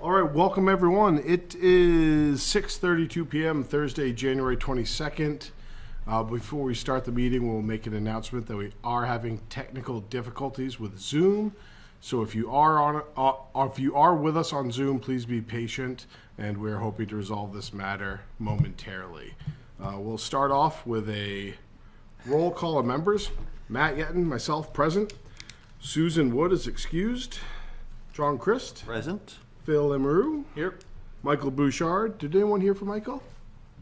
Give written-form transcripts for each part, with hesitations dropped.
All right, welcome everyone. It is 6:32 p.m. Thursday, January 22nd. Before we start the meeting, we'll make an announcement that we are having technical difficulties with Zoom. So if you are with us on Zoom, please be patient, and we're hoping to resolve this matter momentarily. We'll start off with a roll call of members. Matt Yetton, myself, present. Susan Wood is excused. John Christ. Present. Phil Emery. Here. Michael Bouchard. Did anyone hear from Michael?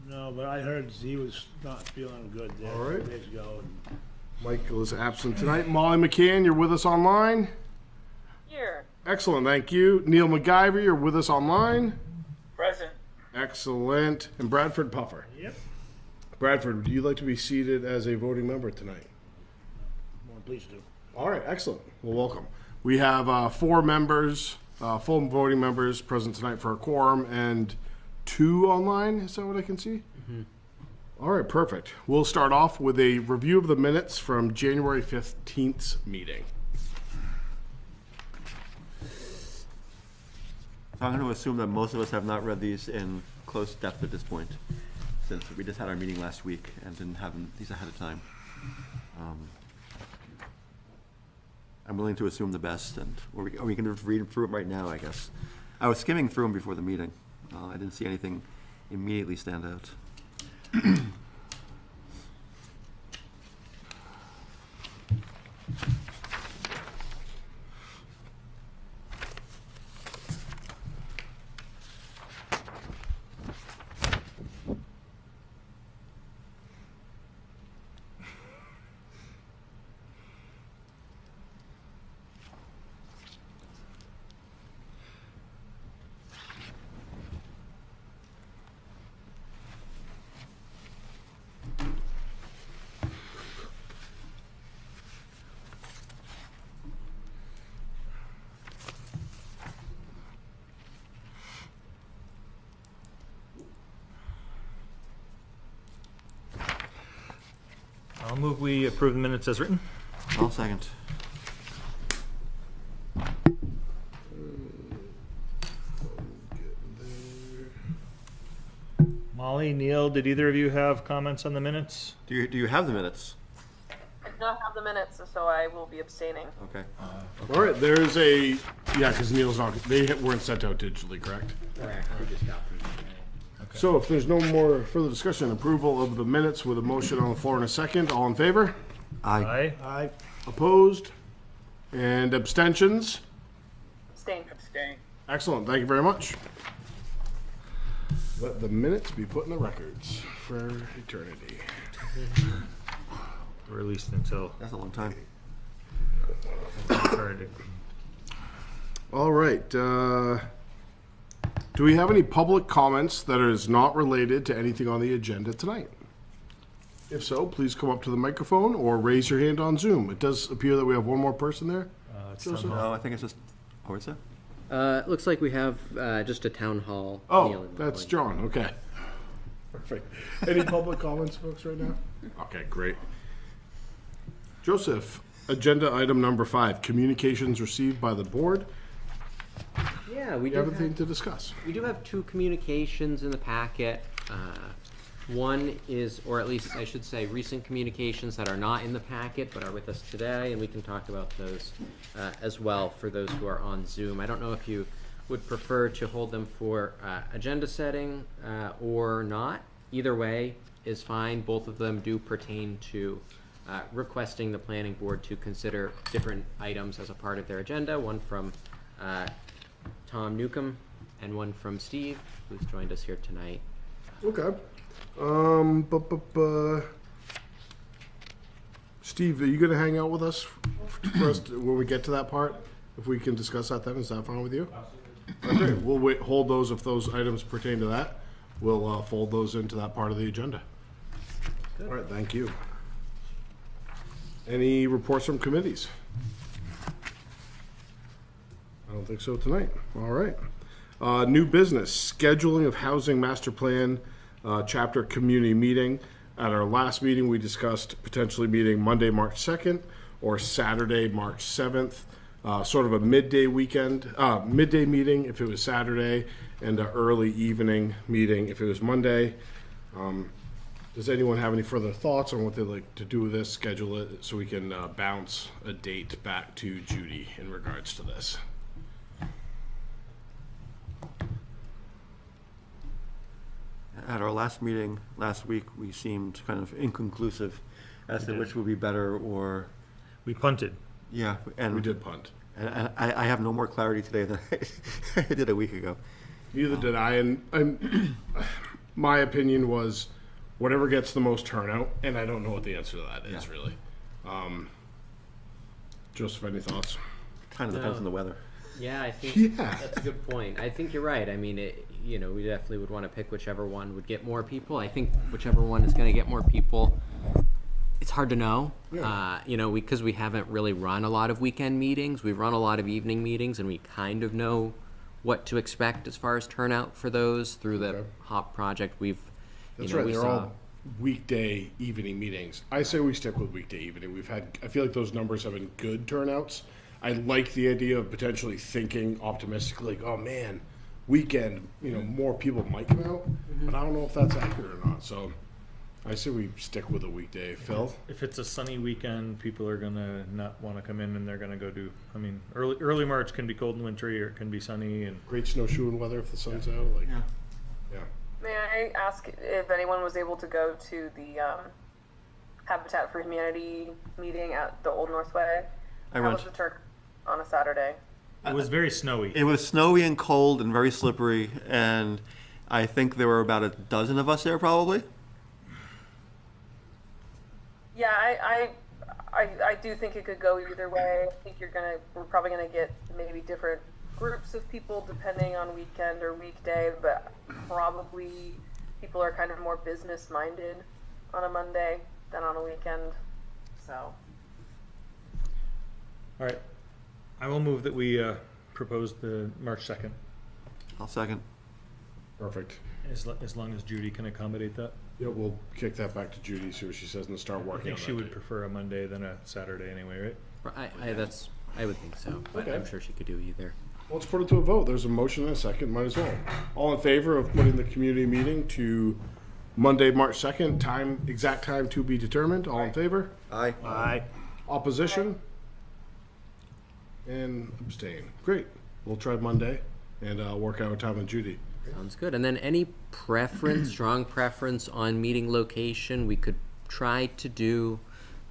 No, but I heard he was not feeling good there All right. 2 days ago. Michael is absent tonight. Molly McCann, you're with us online. Here. Excellent, thank you. Neil McGyver, you're with us online. Present. Excellent. And Bradford Puffer. Yep. Bradford, would you like to be seated as a voting member tonight? Well, please do. All right, excellent. Well, welcome. We have 4 members, full voting members present tonight for a quorum, and 2 online. Is that what I can see? Mm-hmm. All right, perfect. We'll start off with a review of the minutes from January 15th's meeting. I'm going to assume that most of us have not read these in close depth at this point, since we just had our meeting last week and didn't have these ahead of time. I'm willing to assume the best, or we can just read through them right now, I guess. I was skimming through them before the meeting. I didn't see anything immediately stand out. I'll move we approve the minutes as written. I'll second. Molly, Neil, did either of you have comments on the minutes? Do you have the minutes? I do not have the minutes, so I will be abstaining. Okay. All right, there's a, because Neil's not, they weren't sent out digitally, correct? Correct. We just got through. So if there's no more further discussion, approval of the minutes with a motion on the floor in a second, all in favor? Aye. Aye. Opposed? And abstentions? Abstain. Excellent, thank you very much. Let the minutes be put in the records for eternity. Or at least until That's a long time. started. All right, do we have any public comments that is not related to anything on the agenda tonight? If so, please come up to the microphone or raise your hand on Zoom. It does appear that we have one more person there. No, I think it's just, is it? It looks like we have just a town hall. Oh, that's John, okay. Perfect. Any public comments, folks, right now? Okay, great. Joseph, agenda item number 5, communications received by the board. Yeah, we Do you have anything to discuss? we do have 2 communications in the packet. One is, or at least I should say, recent communications that are not in the packet but are with us today, and we can talk about those as well for those who are on Zoom. I don't know if you would prefer to hold them for agenda setting or not. Either way is fine. Both of them do pertain to requesting the planning board to consider different items as a part of their agenda. One from Tom Newcomb and one from Steve, who's joined us here tonight. Okay. Steve, are you going to hang out with us first when we get to that part? If we can discuss that then, is that fine with you? Okay, we'll hold those if those items pertain to that. We'll fold those into that part of the agenda. All right, thank you. Any reports from committees? I don't think so tonight. All right. New business, scheduling of housing master plan chapter community meeting. At our last meeting, we discussed potentially meeting Monday, March 2nd or Saturday, March 7th. sort of a midday meeting if it was Saturday, and an early evening meeting if it was Monday. Does anyone have any further thoughts on what they'd like to do with this? Schedule it so we can bounce a date back to Judy in regards to this. At our last meeting last week, we seemed kind of inconclusive as to which would be better, or, We punted. yeah, and We did punt. and I have no more clarity today than I did a week ago. Neither did I, and my opinion was whatever gets the most turnout, and I don't know what the answer to that is Yeah. really. Joseph, any thoughts? Kind of depends on the weather. Yeah, I think Yeah. that's a good point. I think you're right. I mean, we definitely would want to pick whichever one would get more people. I think whichever one is going to get more people, it's hard to know. Yeah. Because we haven't really run a lot of weekend meetings. We've run a lot of evening meetings, and we kind of know what to expect as far as turnout for those through the Okay. HOP project. That's right. They're all weekday evening meetings. I say we stick with weekday evening. I feel like those numbers have been good turnouts. I like the idea of potentially thinking optimistically, like, oh man, weekend, more people might come out, but I don't know if that's accurate or not. So I say we stick with a weekday. Phil? If it's a sunny weekend, people are gonna not want to come in, and they're gonna go early March can be cold and wintry, or it can be sunny, and Great snowshoeing weather if the sun's out. Like, yeah. May I ask if anyone was able to go to the Habitat for Humanity meeting at the Old Northway? I How went. was the turk on a Saturday? it was very snowy. It was snowy and cold and very slippery, and I think there were about a dozen of us there probably. Yeah, I do think it could go either way. I think we're probably gonna get maybe different groups of people depending on weekend or weekday, but probably people are kind of more business minded on a Monday than on a weekend. So All right, I will move that we propose the March 2nd, I'll second. Perfect. as long as Judy can accommodate that. Yeah, we'll kick that back to Judy, see what she says, and start I working think on she that would date. prefer a Monday than a Saturday anyway, right? I would think so, but Okay. I'm sure she could do either. Let's put it to a vote. There's a motion and a second. Might as well. All in favor of putting the community meeting to Monday, March 2nd, exact time to be determined? All in favor? Aye. Aye. Opposition? And abstain. Great. We'll try Monday and work out a time with Judy. Sounds good. And then any preference, strong preference on meeting location, we could try to do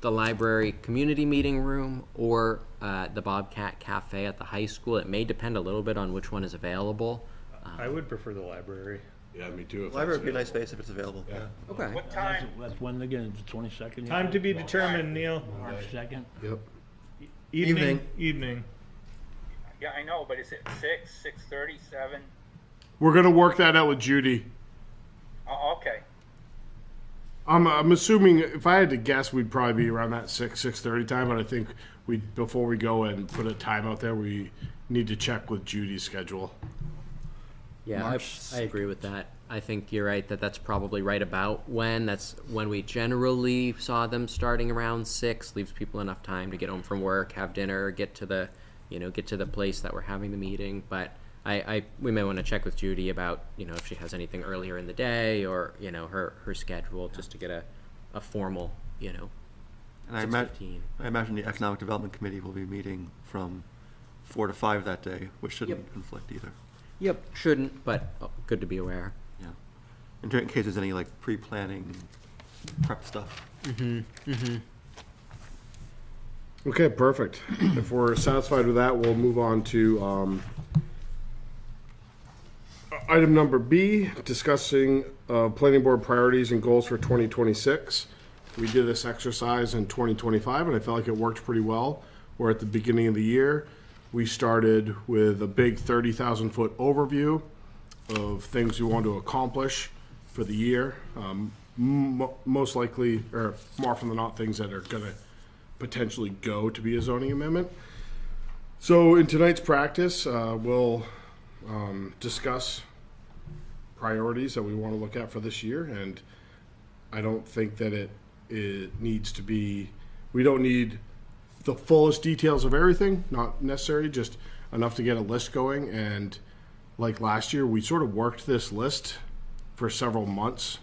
the library community meeting room or the Bobcat Cafe at the high school. It may depend a little bit on which one is available. I would prefer the library. Yeah, me too. if Library that's would be a nice available. space if it's available. Yeah. Okay. What time? That's when again, the 22nd? Time to be determined, Neil. March 2nd? Yep. Evening. Yeah, I know, but is it 6, 6:30, 7? We're going to work that out with Judy. Oh, okay. I'm assuming, if I had to guess, we'd probably be around that 6:30 time, but I think before we go and put a time out there, we need to check with Judy's schedule. Yeah, I agree with that. I think you're right that's probably right about when. That's when we generally saw them starting around 6. Leaves people enough time to get home from work, have dinner, get to the place that we're having the meeting. But we may want to check with Judy about if she has anything earlier in the day or her schedule just to get a formal And I 6:15. imagine the Economic Development Committee will be meeting from 4 to 5 that day, which shouldn't Yep. conflict either. Yep, shouldn't, but good to be aware. Yeah. In case there's any like pre-planning prep stuff. Okay, perfect. If we're satisfied with that, we'll move on to item number B, discussing planning board priorities and goals for 2026. We did this exercise in 2025, and I felt like it worked pretty well. Where at the beginning of the year, we started with a big 30,000-foot overview of things we want to accomplish for the year. Most likely, or more often than not, things that are going to potentially go to be a zoning amendment. So in tonight's practice, we'll discuss priorities that we want to look at for this year, and I don't think that it needs to be, we don't need the fullest details of everything, not necessary, just enough to get a list going. And like last year, we sort of worked this list for several months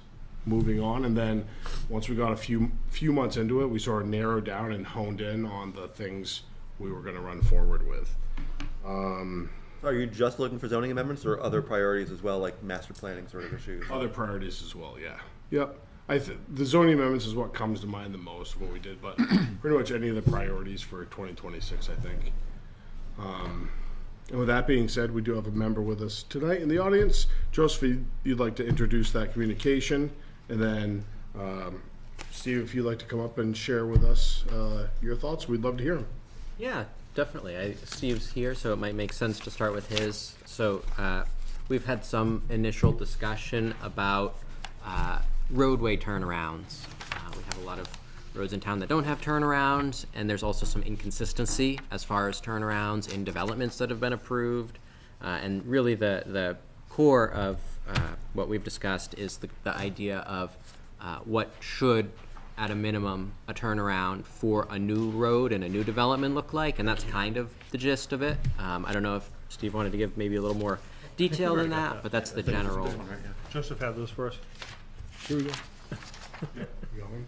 moving on, and then once we got a few months into it, we sort of narrowed down and honed in on the things we were going to run forward with. Are you just looking for zoning amendments or other priorities as well, like master planning sort of issues? Other priorities as well, yeah. Yep. The zoning amendments is what comes to mind the most of what we did, but pretty much any of the priorities for 2026, I think. And with that being said, we do have a member with us tonight in the audience. Joseph, you'd like to introduce that communication, and then Steve, if you'd like to come up and share with us your thoughts, we'd love to hear them. Yeah, definitely. Steve's here, so it might make sense to start with his. So we've had some initial discussion about roadway turnarounds. We have a lot of roads in town that don't have turnarounds, and there's also some inconsistency as far as turnarounds in developments that have been approved. And really the core of what we've discussed is the idea of what should, at a minimum, a turnaround for a new road and a new development look like, and that's kind of the gist of it. I don't know if Steve wanted to give maybe a little more detail than that, but that's the general. Joseph had those for us. Here we go.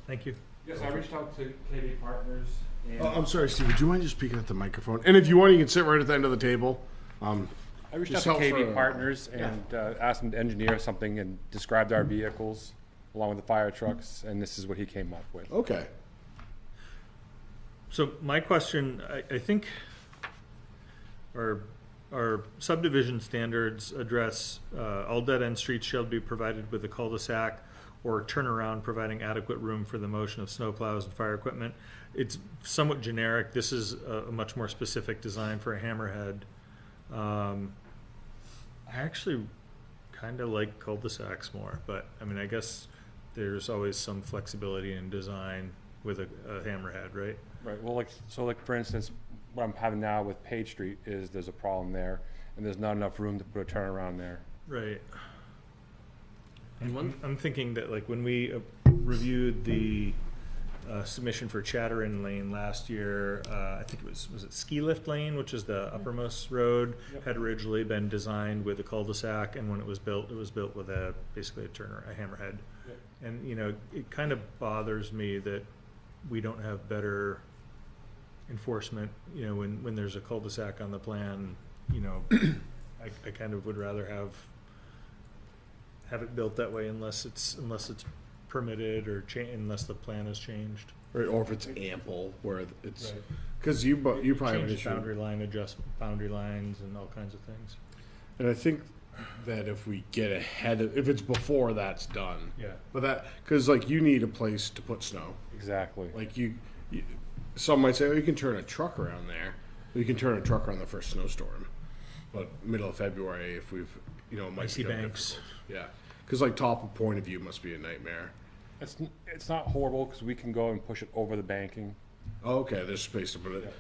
Thank you. Yes, I reached out to KB Partners and I'm sorry, Steve, would you mind just speaking at the microphone? And if you want, you can sit right at the end of the table. I reached out just to help for KB Partners and asked him to engineer something and described our vehicles along with the fire trucks, and this is what he came up with. Okay. So my question, I think our subdivision standards address all dead-end streets shall be provided with a cul-de-sac or turnaround providing adequate room for the motion of snowplows and fire equipment. It's somewhat generic. This is a much more specific design for a hammerhead. I actually kind of like cul-de-sacs more, but I mean, I guess there's always some flexibility in design with a hammerhead, right? Right, well, like for instance, what I'm having now with Page Street is there's a problem there, and there's not enough room to put a turnaround there. Right. And I'm thinking that like when we reviewed the submission for Chatterin Lane last year, I think it was it Ski Lift Lane, which is the uppermost road, had originally been designed with a cul-de-sac, and when it was built with basically a hammerhead. Yep. And you know, it kind of bothers me that we don't have better enforcement. You know, when there's a cul-de-sac on the plan, you know, I kind of would rather have it built that way unless it's permitted or unless the plan has changed. Right, or if it's ample, where it's, Right. because you probably have an Change issue. boundary lines and all kinds of things. And I think that if we get ahead of, if it's before that's done. Yeah. But because like you need a place to put snow. Exactly. Like some might say, oh, you can turn a truck around there. Well, you can turn a truck around the first snowstorm. But middle of February, if we've, it might Icy become banks. difficult. Yeah. Because like top of Point of View must be a nightmare. It's not horrible because we can go and push it over the banking. Oh, okay, there's space to put it.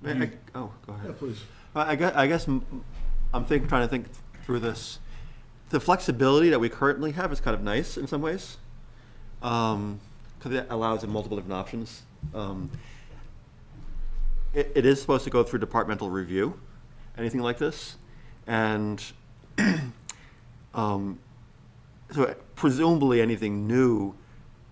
Go ahead. Yeah, please. I guess I'm trying to think through this. The flexibility that we currently have is kind of nice in some ways, because it allows multiple different options. It is supposed to go through departmental review, anything like this, and so presumably anything new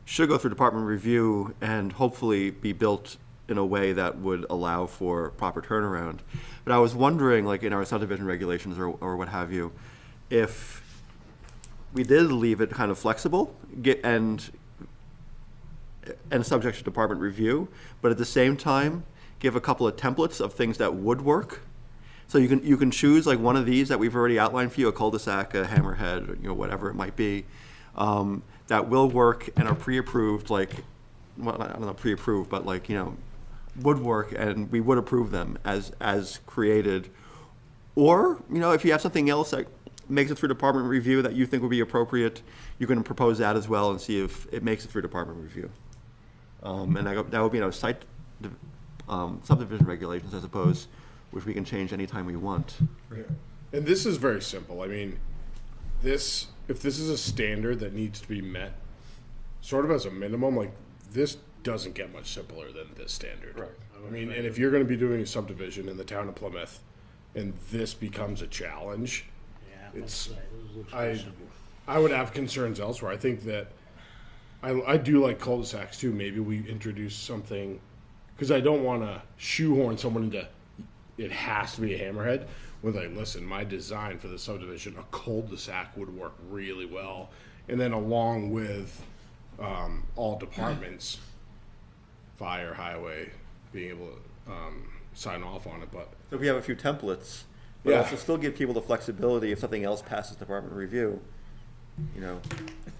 should go through department review and hopefully be built in a way that would allow for proper turnaround. But I was wondering, like in our subdivision regulations or what have you, if we did leave it kind of flexible and subject to department review, but at the same time give a couple of templates of things that would work. So you can choose like one of these that we've already outlined for you, a cul-de-sac, a hammerhead, or, whatever it might be, that will work and are pre-approved, like, well, I don't know, pre-approved, but like, would work and we would approve them as created. Or, if you have something else that makes it through department review that you think would be appropriate, you can propose that as well and see if it makes it through department review. And that would be, site subdivision regulations, I suppose, which we can change anytime we want. Right. And this is very simple. I mean, if this is a standard that needs to be met, sort of as a minimum, like this doesn't get much simpler than this standard. Right. I mean, and if you're going to be doing a subdivision in the town of Plymouth, and this becomes a challenge, Yeah, It's- that's right. It looks I very simple. I would have concerns elsewhere. I think that I do like cul-de-sacs too. Maybe we introduce something, because I don't want to shoehorn someone into it has to be a hammerhead. When like, listen, my design for the subdivision, a cul-de-sac would work really well, and then along with all departments, fire, highway, being able to sign off on it. But So if we have a few templates, but Yeah. also still give people the flexibility if something else passes department review, you know.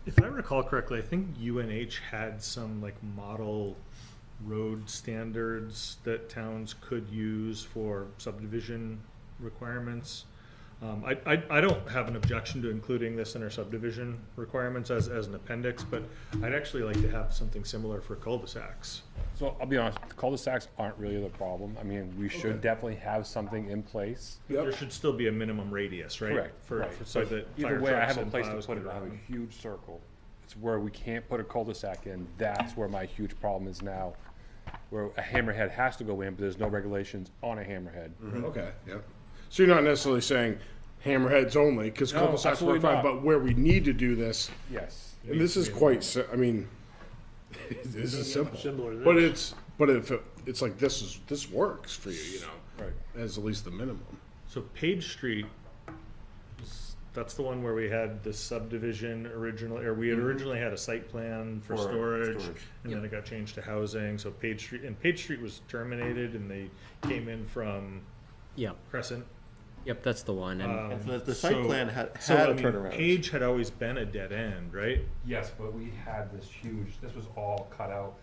If I recall correctly, I think UNH had some like model road standards that towns could use for subdivision requirements. I don't have an objection to including this in our subdivision requirements as an appendix, but I'd actually like to have something similar for cul-de-sacs. So I'll be honest, the cul-de-sacs aren't really the problem. I mean, we should definitely have something in place. Yep. There should still be a minimum radius, right? Correct. For, right. so But that either fire way, I trucks have a and place to plows put it. can I have run. a huge circle. It's where we can't put a cul-de-sac in. That's where my huge problem is now, where a hammerhead has to go in, but there's no regulations on a hammerhead. okay, yeah. So you're not necessarily saying hammerheads only, because No, cul-de-sacs work absolutely fine. not. But where we need to do this, Yes. and this is quite. I mean, this is simple, Similar to but this. it's like this works for you, you know, Right. as at least the minimum. So Page Street, that's the one where we had the subdivision originally, or we had originally had a site plan for For storage, storage. and then it got changed to housing. So Page Street was terminated, and they came in from Yep, Crescent. yep, that's the one. And And the site So- plan had So, a I mean, turnaround. Page had always been a dead end, right? Yes, but we had this huge, this was all cut out,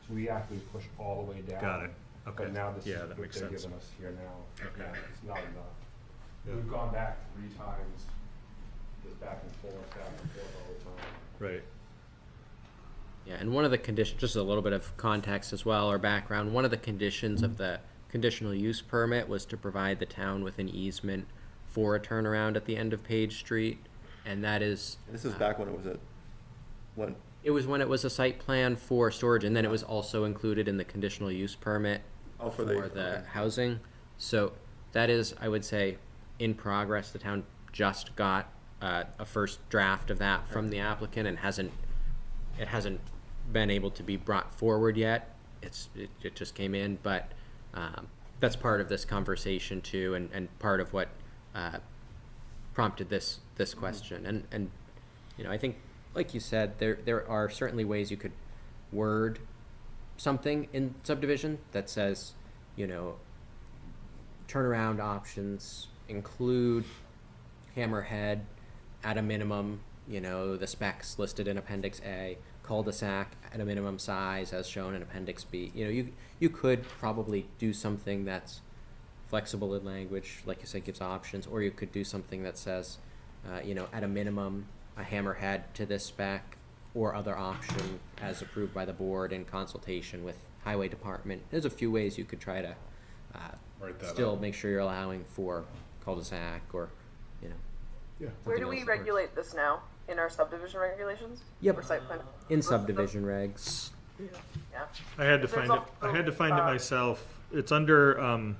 so we actually pushed all the way down. Got it. Okay. But now this Yeah, is that what makes they're sense. giving us here now. Okay. Yeah, it's not enough. Yeah. We've gone back 3 times, just back and forth all the time. Right. yeah, and one of the conditions, just a little bit of context as well, or background, one of the conditions of the conditional use permit was to provide the town with an easement for a turnaround at the end of Page Street, and that is. This is back when it was when It was when it was a site plan for storage, and then it was also included in the conditional use permit Oh, for for the- the okay. housing. So that is, I would say, in progress. The town just got a first draft of that from the applicant, and it hasn't been able to be brought forward yet. It just came in, but that's part of this conversation too, and part of what prompted this question. And you know, I think, like you said, there are certainly ways you could word something in subdivision that says, you know, turnaround options include hammerhead at a minimum, you know, the specs listed in Appendix A, cul-de-sac at a minimum size as shown in Appendix B. You know, you could probably do something that's flexible in language, like you said, gives options, or you could do something that says, you know, at a minimum, a hammerhead to this spec or other option as approved by the board in consultation with highway department. There's a few ways you could try to Write that still up. make sure you're allowing for cul-de-sac or, you know. Yeah. Where do something we else that works. regulate this now? In our subdivision regulations? Yep. Or site plan? In subdivision regs. Yeah. I had to There's find it. I had to find it myself. It's under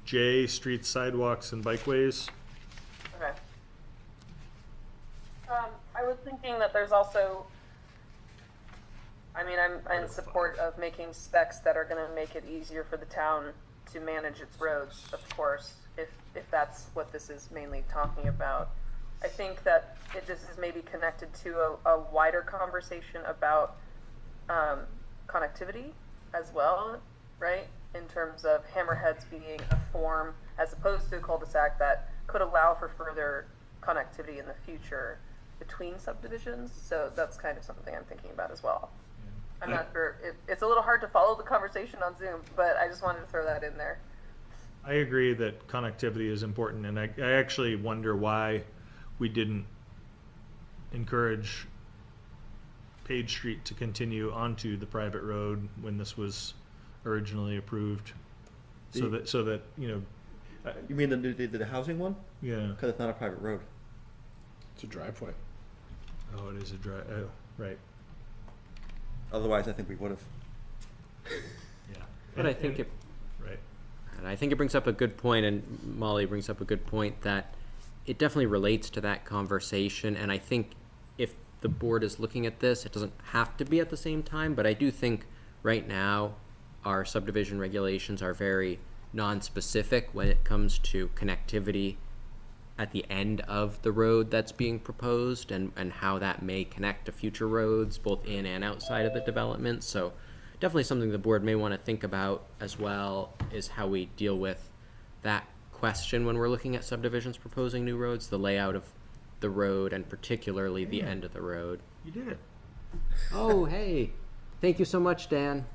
J, streets, sidewalks, and bikeways. Okay. I was thinking that there's also, I mean, I'm in support of making specs that are gonna make it easier for the town to manage its roads, of course, if that's what this is mainly talking about. I think that this is maybe connected to a wider conversation about connectivity as well, right? In terms of hammerheads being a form as opposed to a cul-de-sac that could allow for further connectivity in the future between subdivisions. So that's kind of something I'm thinking about as well. I'm not sure. It's a little hard to follow the conversation on Zoom, but I just wanted to throw that in there. I agree that connectivity is important, and I actually wonder why we didn't encourage Page Street to continue onto the private road when this was originally approved, so that you know, You mean the housing one? yeah. Because it's not a private road. It's a driveway. Oh, it is a drive. Oh, right. Otherwise, I think we would have. Yeah. But I think it, Right. and I think it brings up a good point, and Molly brings up a good point, that it definitely relates to that conversation. And I think if the board is looking at this, it doesn't have to be at the same time, but I do think right now our subdivision regulations are very non-specific when it comes to connectivity at the end of the road that's being proposed, and how that may connect to future roads, both in and outside of the development. So definitely something the board may want to think about as well, is how we deal with that question when we're looking at subdivisions proposing new roads, the layout of the road, and particularly the end of the road. You did it. Oh, hey. Thank you so much, Dan.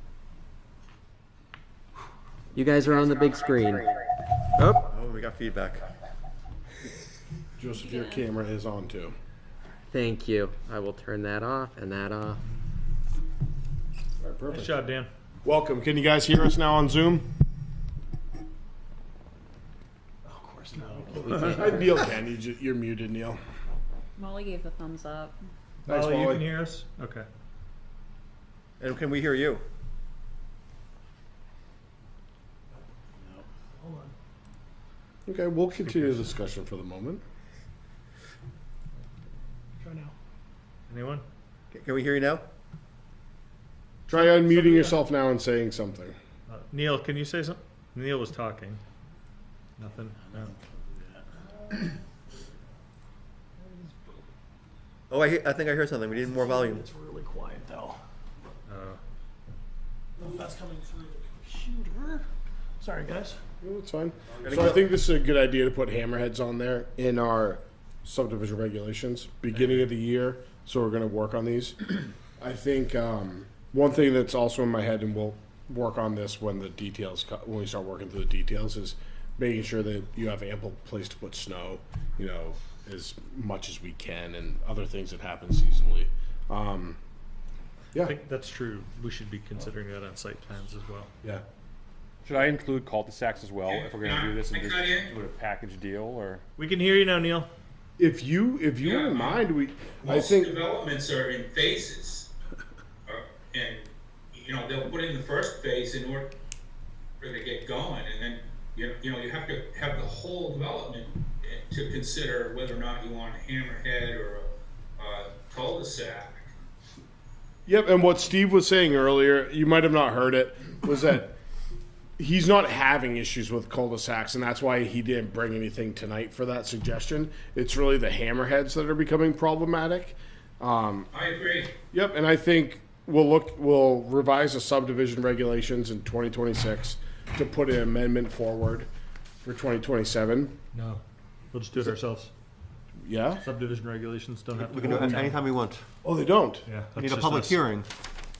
You guys are on the big screen. Oh, Oh, we got feedback. Joseph, your camera is on too. thank you. I will turn that off and that off. All right, perfect. Nice job, Dan. Welcome. Can you guys hear us now on Zoom? Of course not. Neil can. You're muted, Neil. Molly gave the thumbs up. Thanks, Molly, you Molly. can hear us? Okay. And can we hear you? Hold on. Okay, we'll continue the discussion for the moment. Try now. Anyone? Can we hear you now? Try unmuting yourself now and saying something. Neil, can you say something? Neil was talking. Nothing? No. Oh, I think I heard something. We need more volume. It's really quiet though. Uh, That's coming through the computer. Sorry, guys. No, it's fine. So I think this is a good idea to put hammerheads on there in our subdivision regulations, beginning of the year. So we're going to work on these. I think one thing that's also in my head, and we'll work on this when the details, when we start working through the details, is making sure that you have ample place to put snow, you know, as much as we can, and other things that happen seasonally. I Yeah, think that's true. We should be considering that on site plans as well. yeah. Should I include cul-de-sacs as well if we're gonna do this and I just cut in. do a package deal, or? We can hear you now, Neil. If you wouldn't mind, I Most think developments are in phases. And, you know, they'll put in the first phase in order to get going, and then, you know, you have to have the whole development to consider whether or not you want a hammerhead or a cul-de-sac. Yep, and what Steve was saying earlier, you might have not heard it, was that he's not having issues with cul-de-sacs, and that's why he didn't bring anything tonight for that suggestion. It's really the hammerheads that are becoming problematic. I agree. Yep, and I think we'll revise the subdivision regulations in 2026 to put an amendment forward for 2027. No. We'll just do it ourselves. Yeah? Subdivision regulations don't have to We can go do it to town. anytime we want. Oh, they don't? Yeah. We that's need a just public us. hearing,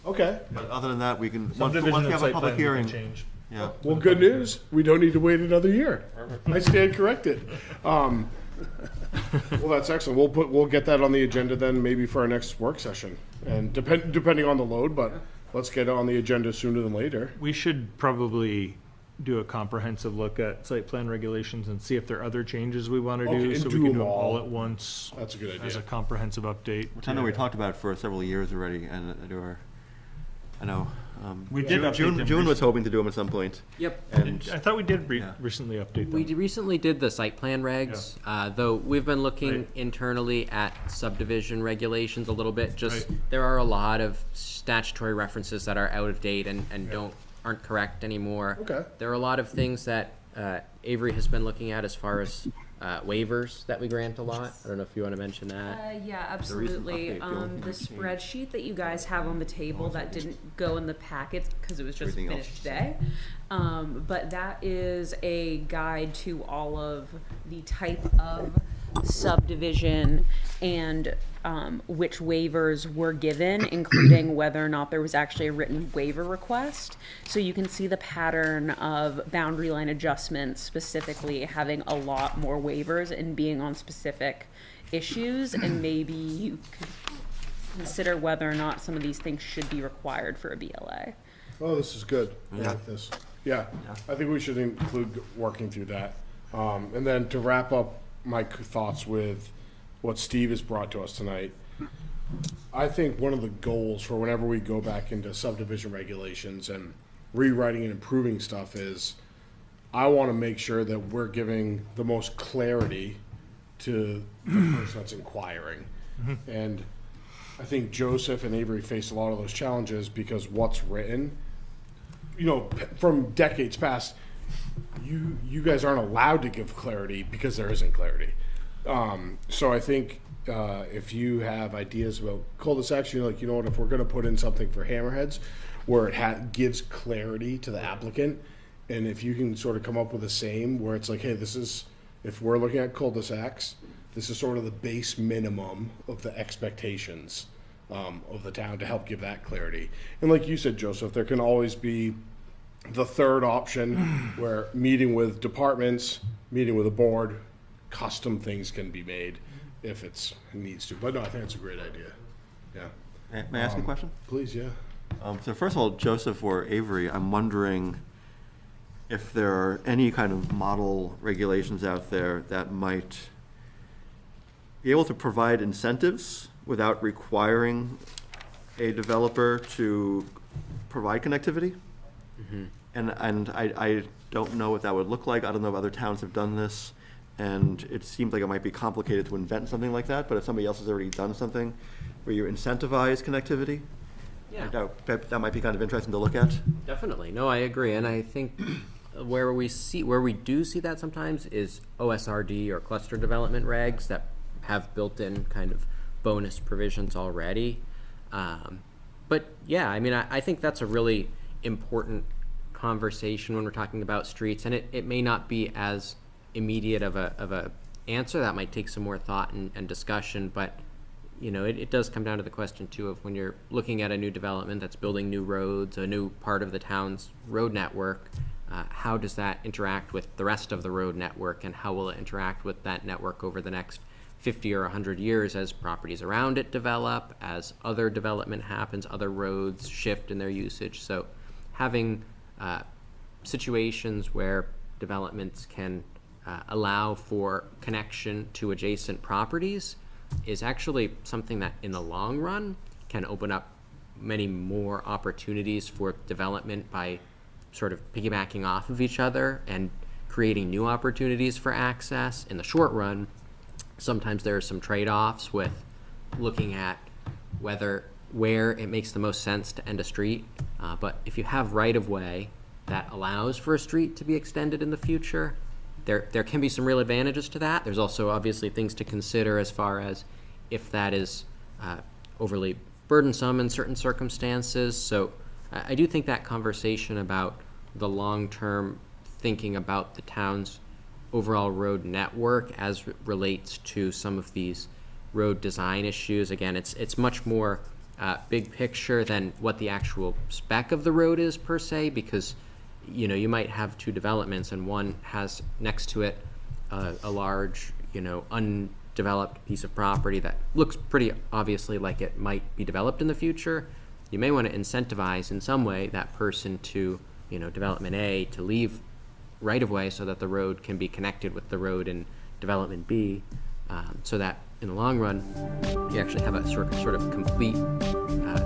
Okay. but other than that, we can, once Subdivision we and have a site public plan we hearing, can change. yeah. Well, good news. We don't need to wait another year. I stand corrected. Well, that's excellent. We'll get that on the agenda then, maybe for our next work session, and depending on the load. But let's get it on the agenda sooner than later. We should probably do a comprehensive look at site plan regulations and see if there are other changes we want to Okay, do, and so do we can them do them all all. at once That's a good as a idea. comprehensive update. Which I know we talked about it for several years already, and I know. We did update June them was recently. hoping to do them at some point. Yep. And I thought we did Yeah. recently update them. We recently did the site plan regs, though we've been looking Right. internally at subdivision regulations a little bit. Just Right. there are a lot of statutory references that are out of date and aren't correct anymore. Okay. There are a lot of things that Avery has been looking at as far as waivers that we grant a lot. I don't know if you want to mention that. Yeah, recent absolutely. update, the only thing The that's changed. spreadsheet that you guys have on the table that didn't go in the packet because it was just Everything else finished is today. But that is a guide to all of the type of subdivision and which waivers were given, including whether or not there was actually a written waiver request. So you can see the pattern of boundary line adjustments specifically having a lot more waivers and being on specific issues, and maybe you could consider whether or not some of these things should be required for a BLA. Oh, this is good. I Yeah. like this. Yeah, I think we should include working through that. And then to wrap up my thoughts with what Steve has brought to us tonight, I think one of the goals for whenever we go back into subdivision regulations and rewriting and improving stuff is I want to make sure that we're giving the most clarity to the person that's inquiring. And I think Joseph and Avery face a lot of those challenges because what's written, from decades past, you guys aren't allowed to give clarity because there isn't clarity. So I think if you have ideas about cul-de-sacs, if we're going to put in something for hammerheads where it gives clarity to the applicant, and if you can sort of come up with the same where it's like, hey, if we're looking at cul-de-sacs, this is sort of the base minimum of the expectations of the town to help give that clarity. And like you said, Joseph, there can always be the third option where meeting with departments, meeting with a board, custom things can be made if it needs to. But no, I think it's a great idea. Yeah. May I ask a question? Please, yeah. So first of all, Joseph or Avery, I'm wondering if there are any kind of model regulations out there that might be able to provide incentives without requiring a developer to provide connectivity. And I don't know what that would look like. I don't know if other towns have done this, and it seems like it might be complicated to invent something like that, but if somebody else has already done something where you incentivize connectivity, Yeah. that might be kind of interesting to look at. Definitely. No, I agree. And I think where we do see that sometimes is OSRD or cluster development regs that have built-in kind of bonus provisions already. But yeah, I mean, I think that's a really important conversation when we're talking about streets, and it may not be as immediate of a answer. That might take some more thought and discussion, but it does come down to the question too of when you're looking at a new development that's building new roads, a new part of the town's road network, how does that interact with the rest of the road network, and how will it interact with that network over the next 50 or 100 years as properties around it develop, as other development happens, other roads shift in their usage. So having situations where developments can allow for connection to adjacent properties is actually something that in the long run can open up many more opportunities for development by sort of piggybacking off of each other and creating new opportunities for access. In the short run, sometimes there are some trade-offs with looking at where it makes the most sense to end a street. But if you have right-of-way that allows for a street to be extended in the future, there can be some real advantages to that. There's also obviously things to consider as far as if that is overly burdensome in certain circumstances. So I do think that conversation about the long-term thinking about the town's overall road network as it relates to some of these road design issues, again, it's much more big picture than what the actual spec of the road is per se, because you might have two developments and one has next to it a large undeveloped piece of property that looks pretty obviously like it might be developed in the future. You may want to incentivize in some way that person to development A to leave right of way so that the road can be connected with the road in development B, so that in the long run you actually have a sort of complete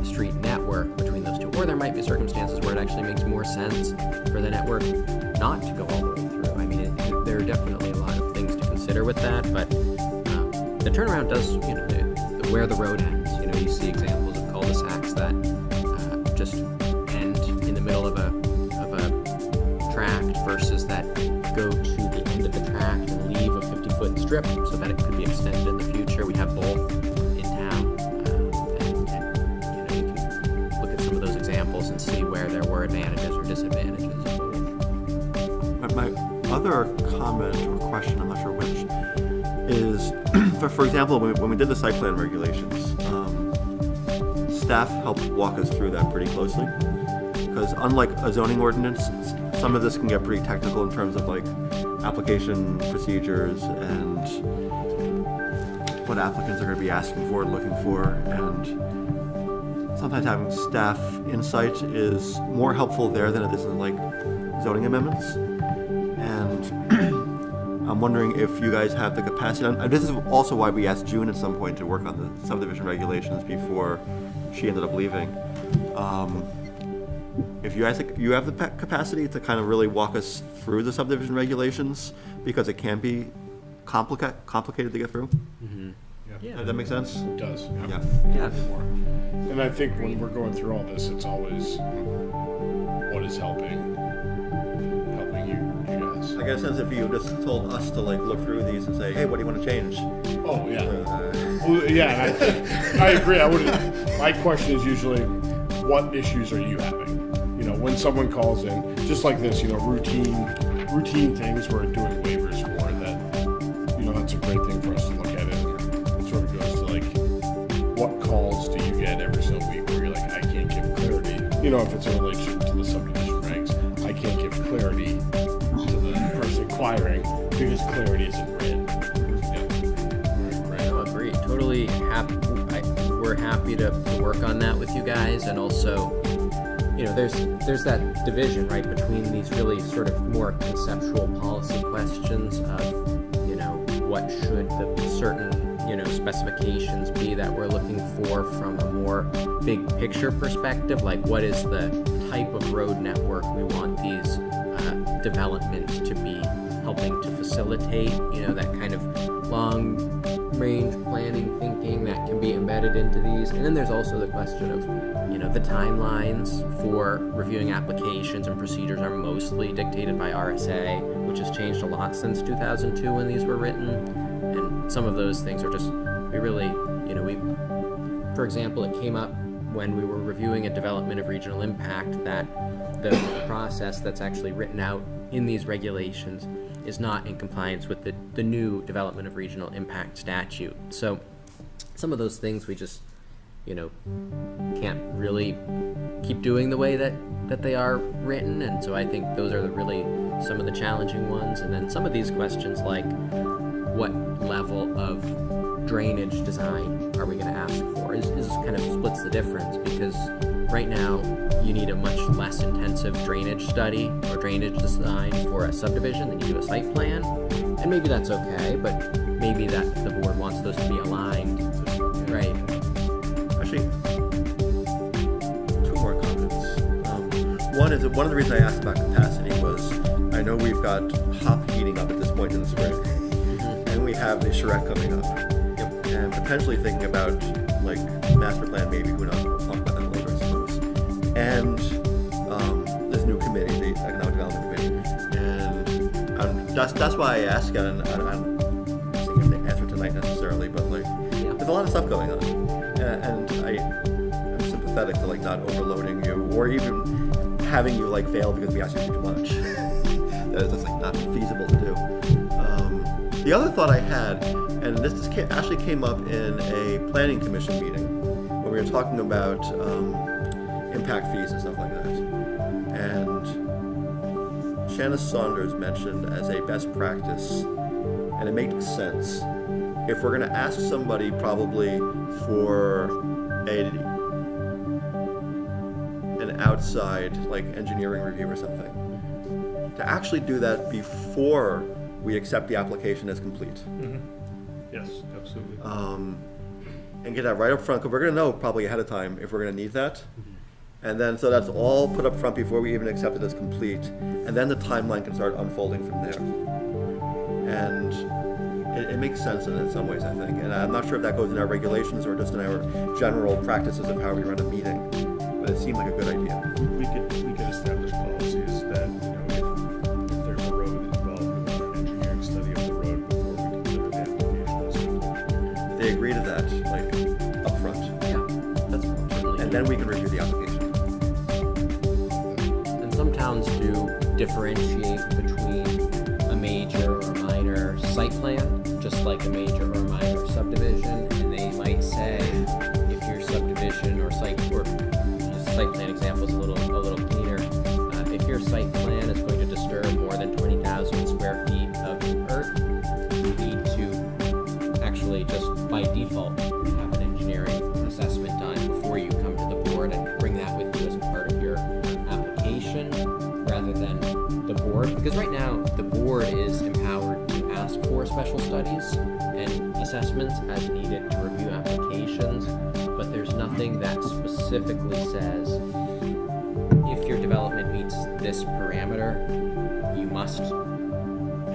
street network between those two. Or there might be circumstances where it actually makes more sense for the network not to go all the way through. I mean, there are definitely a lot of things to consider with that, but the turnaround does, where the road ends. You see examples of cul-de-sacs that just end in the middle of a tract versus that go to the end of the tract and leave a 50-foot strip so that it could be extended in the future. We have both in town, and you can look at some of those examples and see where there were advantages or disadvantages of both. My other comment or question, I'm not sure which, is for example, when we did the site plan regulations, staff helped walk us through that pretty closely, because unlike a zoning ordinance, some of this can get pretty technical in terms of like application procedures and what applicants are going to be asking for, looking for, and sometimes having staff insight is more helpful there than it is in like zoning amendments. And I'm wondering if you guys have the capacity, and this is also why we asked June at some point to work on the subdivision regulations before she ended up leaving. If you guys you have the capacity to kind of really walk us through the subdivision regulations, because it can be complicated to get through. Does that make sense? It does. Yeah. Yeah. And I think when we're going through all this, it's always what is helping you guys. I get a sense if you just told us to like look through these and say, hey, what do you want to change? Oh yeah. Well, yeah, and I think I agree. My question is usually, what issues are you having? You know, when someone calls in, just like this, you know, routine things we're doing waivers for. That, you know, that's a great thing for us to look at it. It sort of goes to like, what calls do you get every single week where you're like, I can't give clarity. You know, if it's in relation to the subdivision regs, I can't give clarity to the person inquiring because clarity isn't written. No, agree. Totally happy. We're happy to work on that with you guys, and also, you know, there's that division, right, between these really sort of more conceptual policy questions of, you know, what should the certain, you know, specifications be that we're looking for from a more big picture perspective, like what is the type of road network we want these developments to be helping to facilitate, you know, that kind of long range planning thinking that can be embedded into these. And then there's also the question of, you know, the timelines for reviewing applications and procedures are mostly dictated by RSA, which has changed a lot since 2002 when these were written. And some of those things are just, we really, you know, for example, it came up when we were reviewing a development of regional impact that the process that's actually written out in these regulations is not in compliance with the new development of regional impact statute. So some of those things we just, you know, can't really keep doing the way that they are written, and so I think those are really some of the challenging ones. And then some of these questions like what level of drainage design are we going to ask for is kind of splits the difference, because right now you need a much less intensive drainage study or drainage design for a subdivision than you do a site plan, and maybe that's okay, but maybe that the board wants those to be aligned, right? Actually, two more comments. One is that one of the reasons I asked about capacity was I know we've got HOP heating up at this point in the spring, and we have the charrette coming up, and potentially thinking about like master plan, maybe, who knows, we'll talk about that later, I suppose. And this new committee, the Economic Development Committee, and that's why I ask, and I don't think the answer tonight necessarily, but like there's a lot of stuff going on, and I'm sympathetic to like not overloading you, or even having you like fail because we asked you to do too much. That is just like not feasible to do. The other thought I had, and this actually came up in a planning commission meeting when we were talking about impact fees and stuff like that. And Shanna Saunders mentioned as a best practice, and it makes sense, if we're going to ask somebody probably for an outside like engineering review or something, to actually do that before we accept the application as complete. Mm-hmm. Yes, absolutely. And get that right up front, because we're going to know probably ahead of time if we're going to need that. And then, so that's all put up front before we even accept it as complete. And then the timeline can start unfolding from there. And it makes sense in some ways, I think. And I'm not sure if that goes in our regulations or just in our general practices of how we run a meeting. But it seemed like a good idea. We could establish policies that, you know, if there's a road involved, we want an engineering study of the road before we consider the application as complete. They agree to that, like, up front. Yeah, that's certainly. And then we can review the application. And some towns do differentiate between a major or minor site plan, just like a major or minor subdivision, and they might say if your subdivision or site plan example is a little cleaner, if your site plan is going to disturb more than 20,000 square feet of earth, you need to actually just by default have an engineering assessment done before you come to the board and bring that with you as a part of your application rather than the board, because right now the board is empowered to ask for special studies and assessments as needed to review applications, but there's nothing that specifically says if your development meets this parameter, you must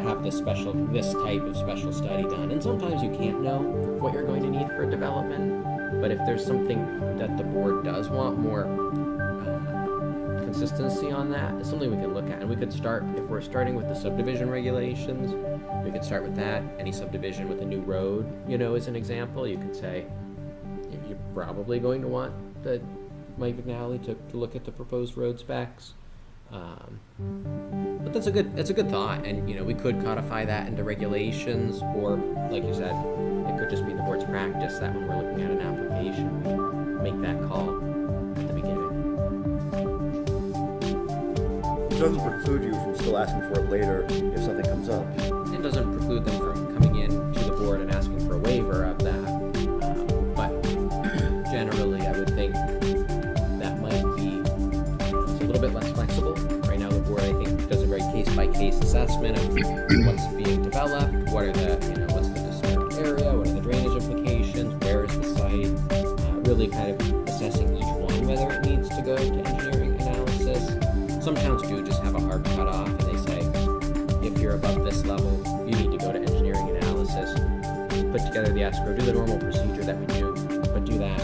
have this type of special study done. And sometimes you can't know what you're going to need for development, but if there's something that the board does want more consistency on that, it's something we can look at. And we could start, if we're starting with the subdivision regulations, we could start with that. Any subdivision with a new road, as an example, you could say you're probably going to want the Mike McNally to look at the proposed road specs. But that's a good thought, and we could codify that into regulations, or like you said, it could just be the board's practice that when we're looking at an application, we make that call at the beginning. It doesn't preclude you from still asking for it later if something comes up. It doesn't preclude them from coming in to the board and asking for a waiver of that. But generally, I would think that might be it's a little bit less flexible. Right now, the board, I think, does a very case-by-case assessment of what's being developed, what are the, what's the disturbed area, what are the drainage implications, where is the site, really kind of assessing each one, whether it needs to go to engineering analysis. Some towns do just have a hard cutoff, and they say, if you're above this level, you need to go to engineering analysis, put together the escrow, do the normal procedure that we do, but do that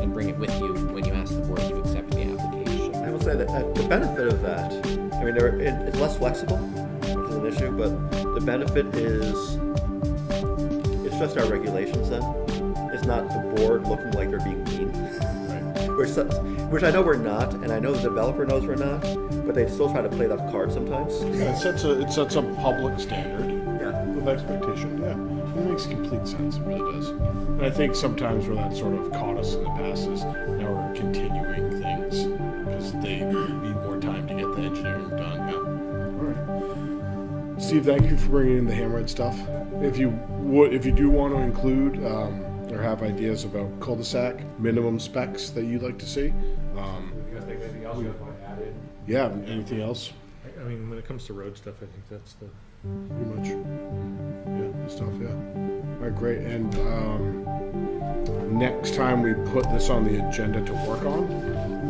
and bring it with you when you ask the board to accept the application. I will say that the benefit of that, I mean, it's less flexible, which is an issue, but the benefit is it's just our regulations then. It's not the board looking like they're being mean. Which I know we're not, and I know the developer knows we're not, but they still try to play that card sometimes. Yeah, it sets a public standard Yeah. of expectation. Yeah, it makes complete sense. It really does. And I think sometimes where that sort of caught us in the past is now we're continuing things because they need more time to get the engineering done. Yeah. All right. Steve, thank you for bringing in the hammerhead stuff. If you do want to include or have ideas about cul-de-sac minimum specs that you'd like to see. Anything else you guys want to add in? Yeah, anything else? I mean, when it comes to road stuff, I think that's the Pretty much. Yeah, good stuff, yeah. All right, great. And next time we put this on the agenda to work on,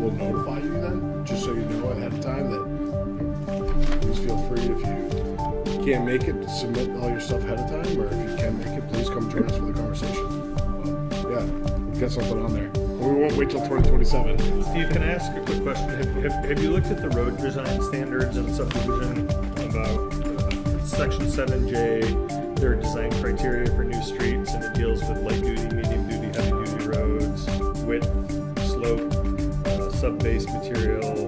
we'll notify you then, just so you know ahead of time that please feel free if you can't make it, submit all your stuff ahead of time, or if you can make it, please come join us for the conversation. Yeah, we've got something on there. We won't wait till 2027. Steve, can I ask a quick question? Have you looked at the road design standards and subdivision about section 7J? There are design criteria for new streets, and it deals with light duty, medium duty, heavy duty roads, width, slope, sub-base material,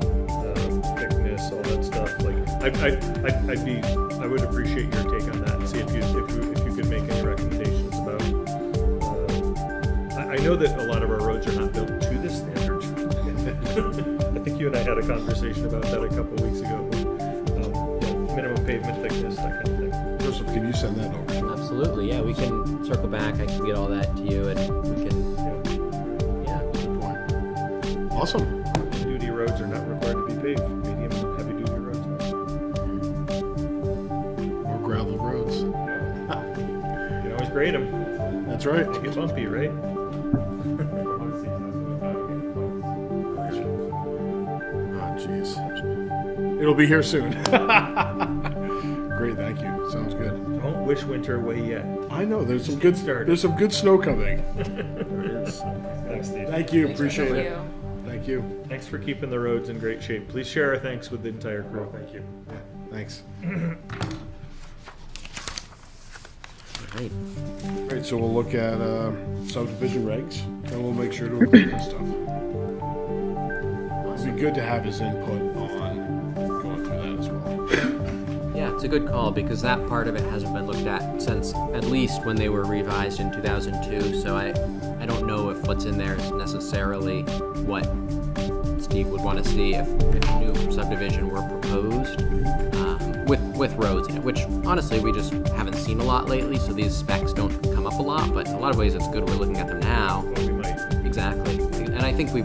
thickness, all that stuff. Like, I would appreciate your take on that and see if you could make any recommendations about. I know that a lot of our roads are not built to this standard. I think you and I had a conversation about that a couple weeks ago. Minimum pavement thickness, that kind of thing. Joseph, can you send that over to us? Absolutely, yeah, we can circle back, I can get all that to you, and we can, yeah. Good point. Awesome. Duty roads are not required to be paved. Medium and heavy duty roads are. Or gravel roads. You can always grade them. That's right. They get bumpy, right? Oh, jeez. It'll be here soon. Great, thank you. Sounds good. Don't wish winter away yet. I know there's some good started. there's some good snow coming. There is. Thanks, Steve. Thank you, Thanks, appreciate thank it. you. Thank you. Thanks for keeping the roads in great shape. Please share our thanks with the entire crew. Thank you. Thanks. Right. All right, so we'll look at subdivision regs, and we'll make sure to include this stuff. It'd be good to have his input on going through that as well. Yeah, it's a good call because that part of it hasn't been looked at since at least when they were revised in 2002. So I don't know if what's in there is necessarily what Steve would want to see if a new subdivision were proposed with roads in it, which honestly we just haven't seen a lot lately. So these specs don't come up a lot, but in a lot of ways it's good we're looking at them now. Well, we might. Exactly, and I think we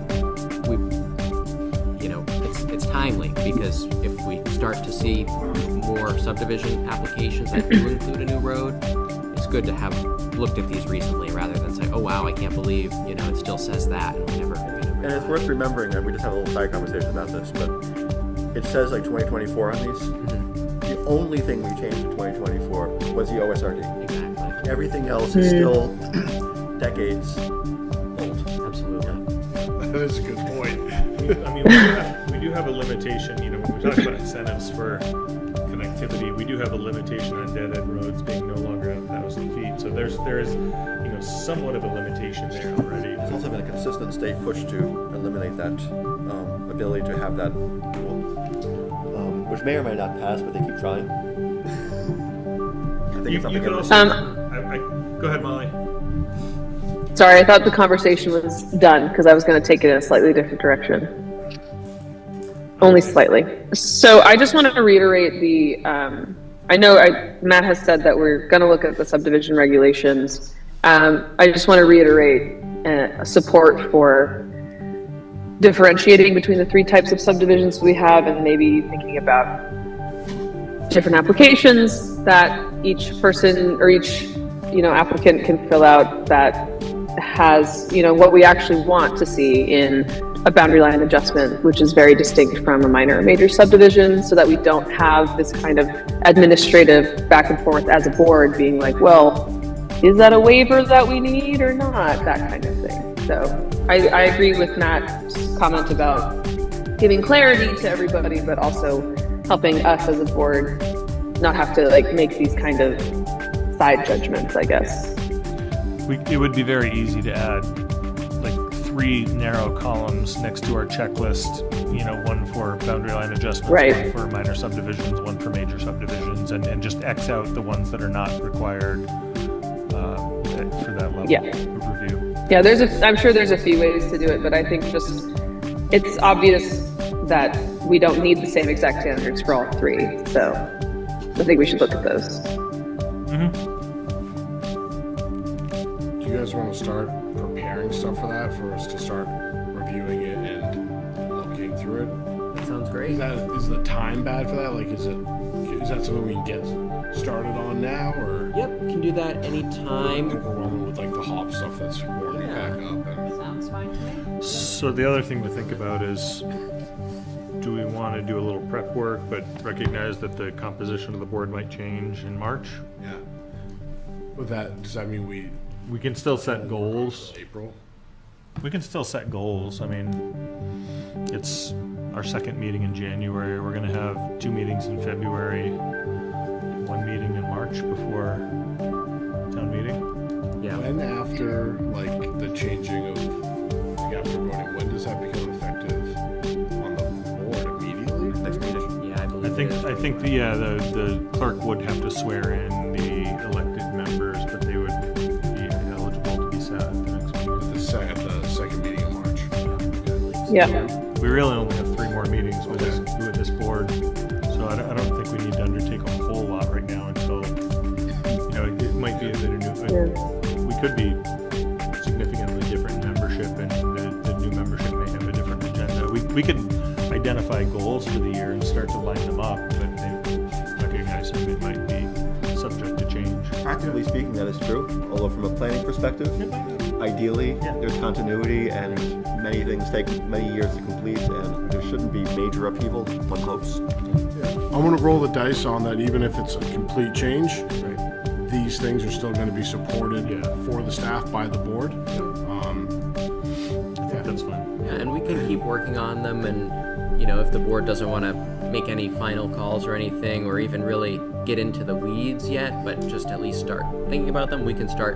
it's time timely, because if we start to see more subdivision applications that do include a new road, it's good to have looked at these recently rather than say, oh wow, I can't believe, it still says that, and we never And it's worth remembering, and we just had a little side conversation about this, but it says like 2024 on these. The only thing we changed in 2024 was the OSRD. Exactly. Everything else is still decades old. Absolutely. That is a good point. I mean, we do have a limitation, when we talk about incentives for connectivity, we do have a limitation on dead-end roads being no longer 1,000 feet. So there is, somewhat of a limitation there already. There's also been a consistent state push to eliminate that ability to have that rule, which may or may not pass, but they keep trying. I think it's something can else. also, go ahead, Molly. Sorry, I thought the conversation was done because I was going to take it in a slightly different direction. Only slightly. So I just wanted to reiterate I know Matt has said that we're going to look at the subdivision regulations. I just want to reiterate support for differentiating between the three types of subdivisions we have, and maybe thinking about different applications that each person or each applicant can fill out that has what we actually want to see in a boundary line adjustment, which is very distinct from a minor or major subdivision, so that we don't have this kind of administrative back and forth as a board being like, well, is that a waiver that we need or not, that kind of thing. So I agree with Matt's comment about giving clarity to everybody, but also helping us as a board not have to make these kind of side judgments, I guess. It would be very easy to add 3 narrow columns next to our checklist, one for boundary line adjustments, Right. one for minor subdivisions, one for major subdivisions, and just X out the ones that are not required for that level Yeah. of review. Yeah, I'm sure there's a few ways to do it, but I think just it's obvious that we don't need the same exact standards for all 3. So I think we should look at those. Do you guys want to start preparing stuff for that, for us to start reviewing it and looking through it? That sounds great. Is the time bad for that? Is that something we can get started on now, or Yep, can do that anytime. overwhelming with the hop stuff that's rolling back up? And Sounds fine to me. So the other thing to think about is, do we want to do a little prep work, but recognize that the composition of the board might change in March? yeah. With that, does that mean we We can still set goals. April? We can still set goals. I mean, it's our second meeting in January. We're going to have 2 meetings in February, 1 meeting in March before town meeting. Yeah. When after the changing of after voting, when does that become effective on the board? Immediately? Next meeting. Yeah, I believe it is. I think the clerk would have to swear in the elected members, but they would be eligible to be sat at the next meeting. At the second meeting in March. Yeah. We really only have 3 more meetings with this board, so I don't think we need to undertake a whole lot right now until, it might be a bit of new, we could be significantly different in membership, and the new membership may have a different agenda. We could identify goals for the year and start to line them up, but they recognize that it might be subject to change. Practically speaking, that is true. Although from a planning perspective, ideally, there's continuity, and many things take many years to complete, and there shouldn't be major upheaval. One hopes. I'm going to roll the dice on that. Even if it's a complete change, these things are still going to be supported for the staff by the board. I think that's fine. Yeah, and we can keep working on them, and if the board doesn't want to make any final calls or anything, or even really get into the weeds yet, but just at least start thinking about them, we can start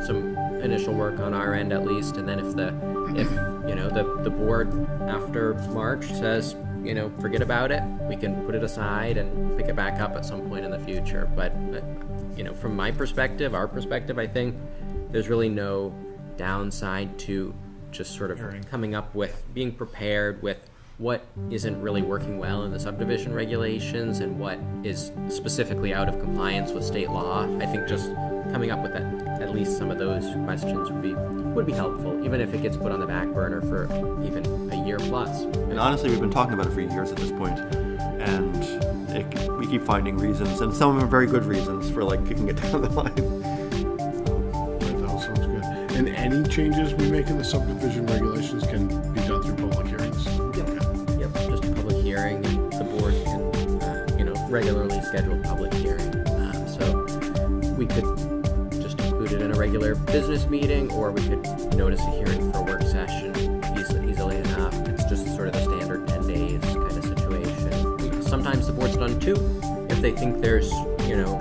some initial work on our end at least, and then if the board after March says, forget about it, we can put it aside and pick it back up at some point in the future. But from my perspective, our perspective, I think there's really no downside to just sort of coming up with, being prepared with what isn't really working well in the subdivision regulations and what is specifically out of compliance with state law. I think just coming up with at least some of those questions would be helpful, even if it gets put on the back burner for even a year plus. And honestly, we've been talking about it for years at this point, and we keep finding reasons, and some of them are very good reasons for like kicking it down the line. That all sounds good. And any changes we make in the subdivision regulations can be done through public hearings. Yep, just a public hearing, and the board can, regularly schedule a public hearing. So we could just include it in a regular business meeting, or we could notice a hearing for a work session easily enough. It's just sort of the standard 10 days kind of situation. Sometimes the board's done 2. If they think there's,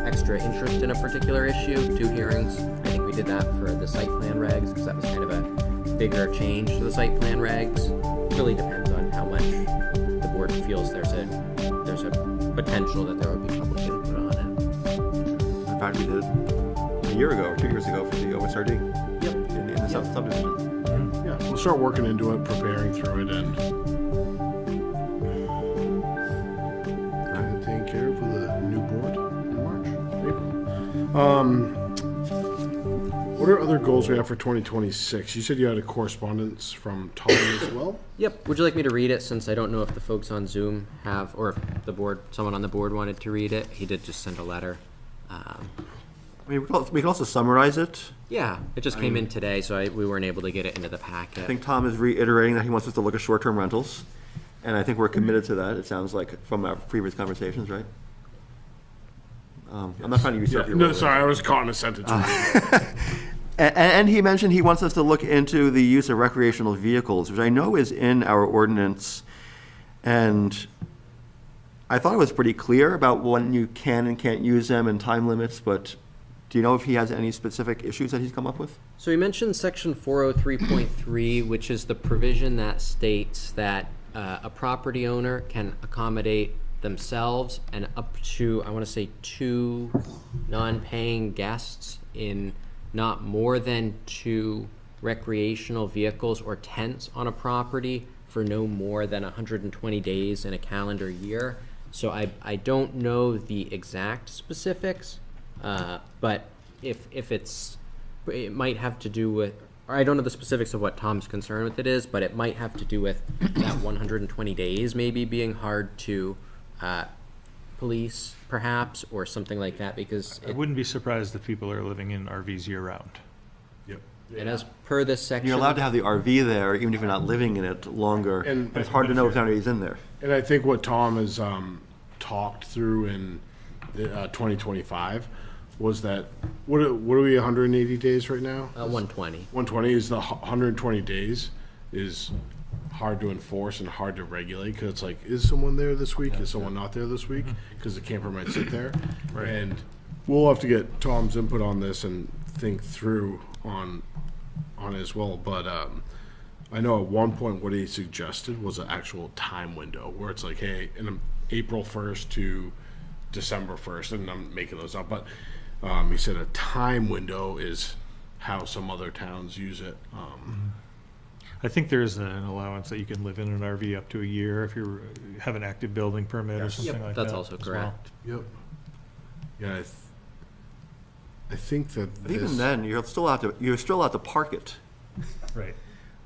extra interest in a particular issue, 2 hearings. I think we did that for the site plan regs, because that was kind of a bigger change to the site plan regs. It really depends on how much the board feels there's a potential that there would be public input on it. In fact, we did a year ago or 2 years ago for the OSRD. Yep. In the subdivision. Yeah, we'll start working into it, preparing through it, and taking care of with a new board in March, April. What are other goals we have for 2026? You said you had a correspondence from Tom as well? Yep. Would you like me to read it, since I don't know if the folks on Zoom have, or if someone on the board wanted to read it? He did just send a letter. We can also summarize it. Yeah, it just came in today, so we weren't able to get it into the packet. I think Tom is reiterating that he wants us to look at short-term rentals, and I think we're committed to that. It sounds like from our previous conversations, right? I'm not trying to usurp your No, role. sorry, I was caught in a sentence. And he mentioned he wants us to look into the use of recreational vehicles, which I know is in our ordinance. And I thought it was pretty clear about when you can and can't use them and time limits, but do you know if he has any specific issues that he's come up with? So he mentioned section 403.3, which is the provision that states that a property owner can accommodate themselves and up to, I want to say, 2 non-paying guests in not more than 2 recreational vehicles or tents on a property for no more than 120 days in a calendar year. So I don't know the exact specifics, but if it might have to do with, or I don't know the specifics of what Tom's concern with it is, but it might have to do with that 120 days maybe being hard to police, perhaps, or something like that, because I wouldn't be surprised if people are living in RVs year-round. Yep. and as per this section, You're allowed to have the RV there, even if you're not living in it longer, And- but it's hard to know if anybody's in there. And I think what Tom has talked through in 2025 was that, what are we, 180 days right now? 120. 120 is the 120 days is hard to enforce and hard to regulate, because it's like, is someone there this week? Is someone not there this week? Because the camper might sit there. And we'll have to get Tom's input on this and think through on it as well. But I know at one point what he suggested was an actual time window where it's like, hey, in April 1st to December 1st, and I'm making those up, but he said a time window is how some other towns use it. I think there's an allowance that you can live in an RV up to a year if you have an active building permit or something like that. That's also as well. correct. Yep. Yeah, I think that But even then, you're still allowed to park it. Right.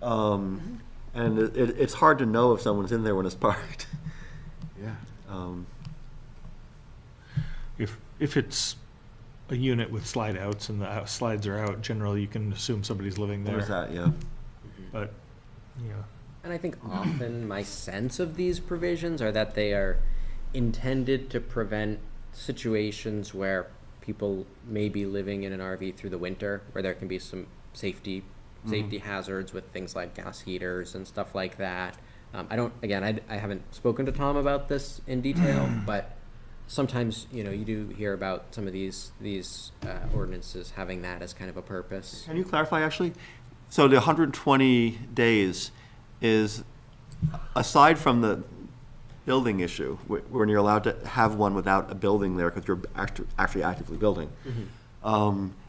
And it's hard to know if someone's in there when it's parked. yeah. If it's a unit with slide outs and the slides are out, generally you can assume somebody's living there. There's that, yeah. But, yeah. And I think often my sense of these provisions are that they are intended to prevent situations where people may be living in an RV through the winter, where there can be some safety hazards with things like gas heaters and stuff like that. I haven't spoken to Tom about this in detail, but sometimes, you do hear about some of these ordinances having that as kind of a purpose. Can you clarify, actually? So the 120 days is, aside from the building issue, when you're allowed to have one without a building there because you're actually actively building,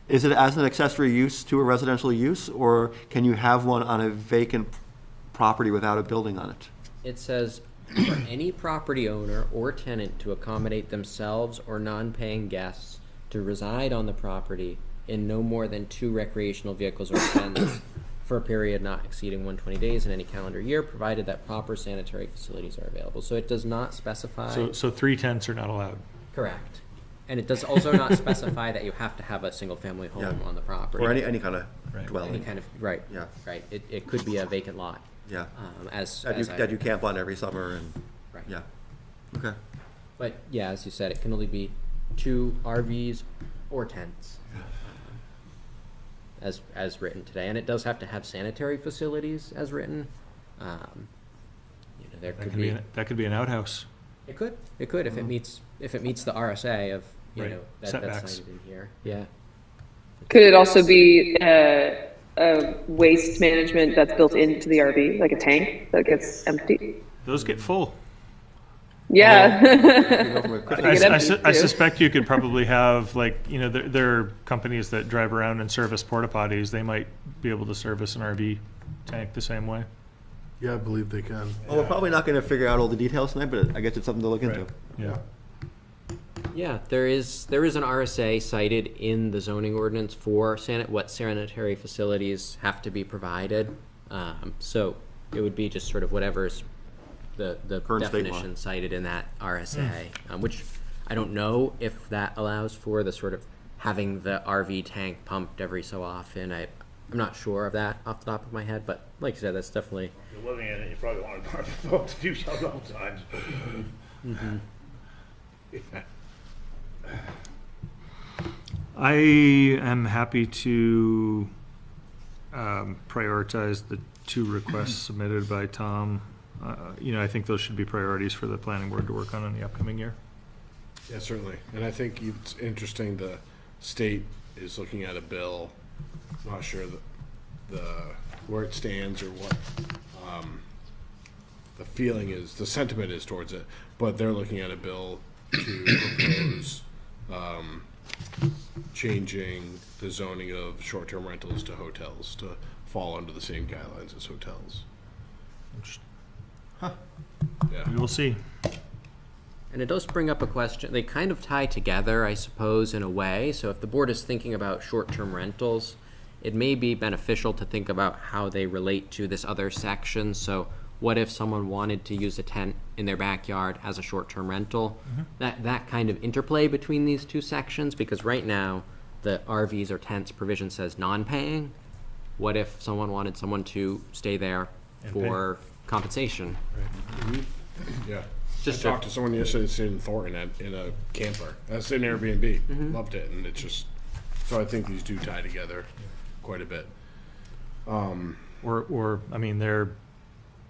is it as an accessory use to a residential use, or can you have one on a vacant property without a building on it? It says, for any property owner or tenant to accommodate themselves or non-paying guests to reside on the property in no more than 2 recreational vehicles or tents for a period not exceeding 120 days in any calendar year, provided that proper sanitary facilities are available. So it does not specify. So 3 tents are not allowed. Correct. And it does also not specify that you have to have a single-family home Yeah. on the property. Or any kind of Right. dwelling. Any kind of, right. Yeah. Right. It could be a vacant lot. Yeah. As That you camp on every summer and, Right. yeah. Okay. But yeah, as you said, it can only be 2 RVs or tents, as written today, and it does have to have sanitary facilities as written. There could be. That could be an outhouse. It could if it meets the RSA of Right. that's Setbacks. cited in here. Yeah. Could it also be a waste management that's built into the RV, like a tank that gets empty? Those get full. Yeah. You go from a quick- I suspect you could probably have, like, there are companies that drive around and service porta potties. They might be able to service an RV tank the same way. Yeah, I believe they can. Well, we're probably not going to figure out all the details tonight, but I guess it's something to look into. Yeah. Yeah, there is an RSA cited in the zoning ordinance for what sanitary facilities have to be provided. So it would be just sort of whatever's the Current state law. definition cited in that RSA, which I don't know if that allows for the sort of having the RV tank pumped every so often. I'm not sure of that off the top of my head, but like I said, that's definitely. If you're living in it, you probably want to vote to do several times. I am happy to prioritize the 2 requests submitted by Tom. I think those should be priorities for the planning board to work on in the upcoming year. Yeah, certainly. And I think it's interesting the state is looking at a bill. Not sure where it stands or what the feeling is, the sentiment is towards it. But they're looking at a bill to propose changing the zoning of short-term rentals to hotels to fall under the same guidelines as hotels. Yeah. We will see. And it does bring up a question. They kind of tie together, I suppose, in a way. So if the board is thinking about short-term rentals, it may be beneficial to think about how they relate to this other section. So what if someone wanted to use a tent in their backyard as a short-term rental? That kind of interplay between these 2 sections, because right now the RVs or tents provision says non-paying. What if someone wanted someone to stay there And for compensation? Yeah. Just I talked to someone yesterday that's in Thornton in a camper. That's an Airbnb. Loved it. And it's just, so I think these do tie together quite a bit. Or I mean, they're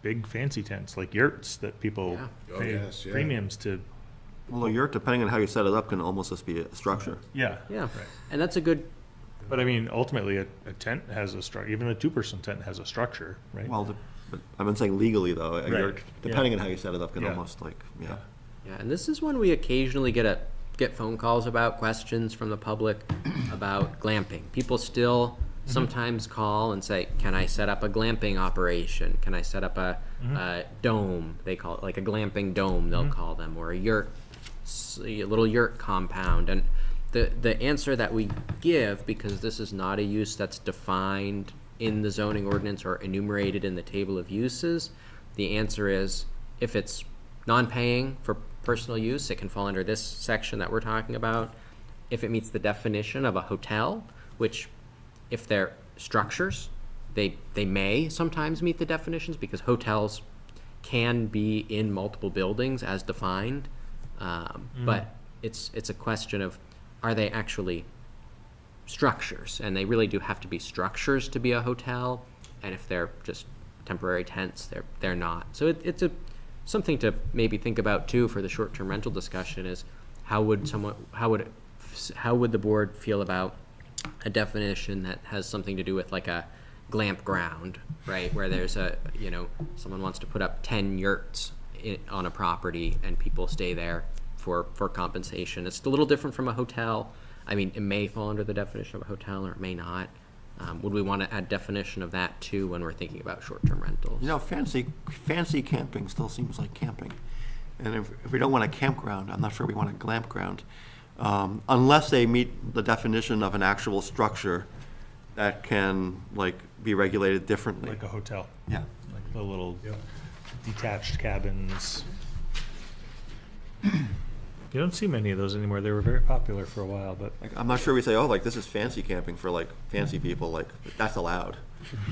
big fancy tents, like yurts that people Yeah. Oh, pay yes, yeah. premiums to. Well, a yurt, depending on how you set it up, can almost just be a structure. Yeah. Yeah, and that's a good. But I mean, ultimately, a tent has a structure. Even a 2-person tent has a structure, right? Well, but I've been saying legally, though, a Right. yurt, depending on how you set it up, can Yeah. almost yeah. Yeah, and this is when we occasionally get phone calls about questions from the public about glamping. People still sometimes call and say, "Can I set up a glamping operation? Can I set up a dome?" They call it like a glamping dome. They'll call them, or a yurt, a little yurt compound. And the answer that we give, because this is not a use that's defined in the zoning ordinance or enumerated in the table of uses, the answer is if it's non-paying for personal use, it can fall under this section that we're talking about. If it meets the definition of a hotel, which if they're structures, they may sometimes meet the definitions, because hotels can be in multiple buildings as defined. But it's a question of, are they actually structures? And they really do have to be structures to be a hotel. And if they're just temporary tents, they're not. So it's something to maybe think about too for the short-term rental discussion is how would the board feel about a definition that has something to do with like a glamp ground, right? Where there's someone wants to put up 10 yurts on a property and people stay there for compensation. It's a little different from a hotel. I mean, it may fall under the definition of a hotel or it may not. Would we want to add definition of that too when we're thinking about short-term rentals? Fancy camping still seems like camping. And if we don't want a campground, I'm not sure we want a glamp ground. Unless they meet the definition of an actual structure that can, like, be regulated differently. Like a hotel, Yeah. like the little detached cabins. You don't see many of those anymore. They were very popular for a while, but Like, I'm not sure we say, oh, like, this is fancy camping for, like, fancy people, like, that's allowed.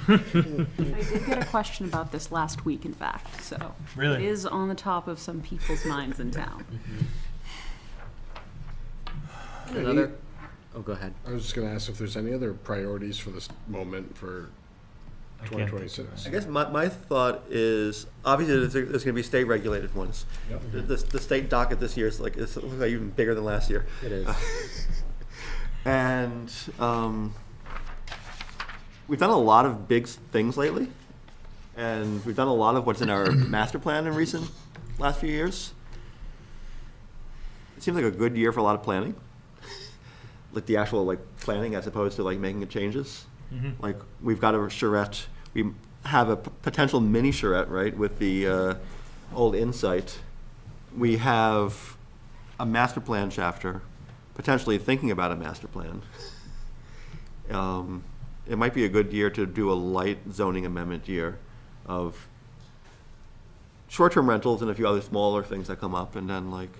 I did get a question about this last week, in fact, so. Really? It is on the top of some people's minds in town. Another, oh, go ahead. I was just gonna ask if there's any other priorities for this moment for I can't think of 2026. I guess my thought is, obviously, there's gonna be state-regulated ones. Yep. The state docket this year is like, it looks like even bigger than last year. It is. And we've done a lot of big things lately, and we've done a lot of what's in our master plan in last few years. It seems like a good year for a lot of planning, like the actual like planning as opposed to like making the changes. Like we've got a charrette, we have a potential mini charrette, right, with the old Insight. We have a master plan chapter, potentially thinking about a master plan. It might be a good year to do a light zoning amendment year of short-term rentals and a few other smaller things that come up, and then like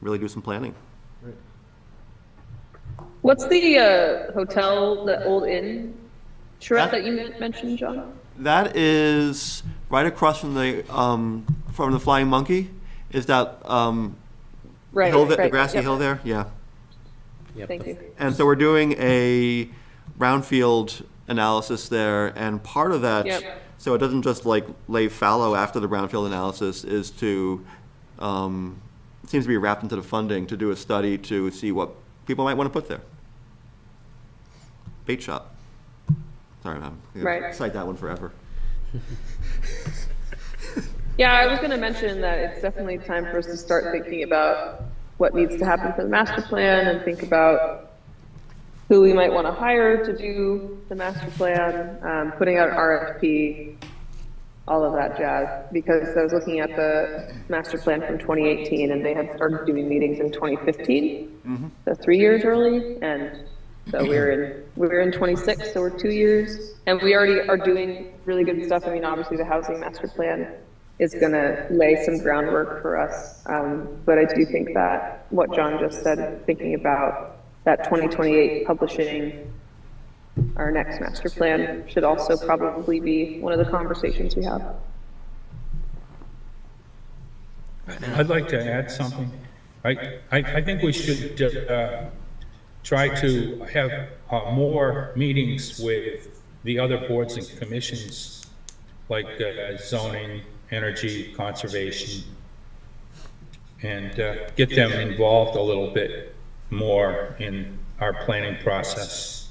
really do some planning. What's the hotel, the old inn charrette that you mentioned, John? That is right across from the Flying Monkey. Is that Right, hill, the right, grassy yep. hill there? Yeah. Yep. Thank you. And so we're doing a brownfield analysis there, and part of that, Yep. so it doesn't just like lay fallow after the brownfield analysis, is to, it seems to be wrapped into the funding to do a study to see what people might want to put there. Bait shop. Sorry, I'm gonna Right. cite that one forever. Yeah, I was going to mention that it's definitely time for us to start thinking about what needs to happen for the master plan and think about who we might want to hire to do the master plan, putting out an RFP, all of that jazz. Because I was looking at the master plan from 2018 and they had started doing meetings in 2015, so 3 years early. And so we're in 26, so we're 2 years. And we already are doing really good stuff. I mean, obviously the housing master plan is going to lay some groundwork for us. But I do think that what John just said, thinking about that 2028 publishing our next master plan, should also probably be one of the conversations we have. I'd like to add something. I think we should try to have more meetings with the other boards and commissions, like zoning, energy, conservation, and get them involved a little bit more in our planning process.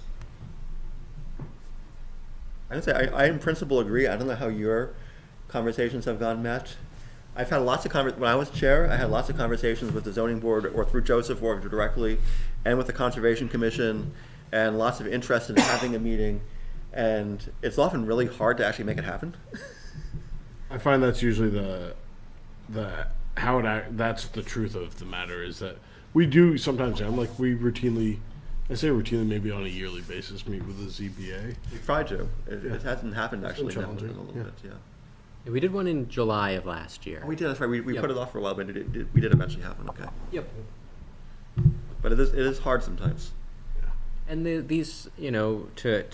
I would say I in principle agree. I don't know how your conversations have gone, Matt. I've had lots of when I was chair, I had lots of conversations with the zoning board or through Joseph or directly, and with the conservation commission, and lots of interest in having a meeting. And it's often really hard to actually make it happen. I find that's usually that's the truth of the matter, is that we do sometimes, we routinely, I say routinely, maybe on a yearly basis, meet with the ZBA. We tried to. It hasn't happened actually. been now in a challenging, little yeah. bit, yeah. We did one in July of last year. We did. That's right. We Yep. put it off for a while, but we did eventually happen. Okay. Yep. But it is hard sometimes. And these, to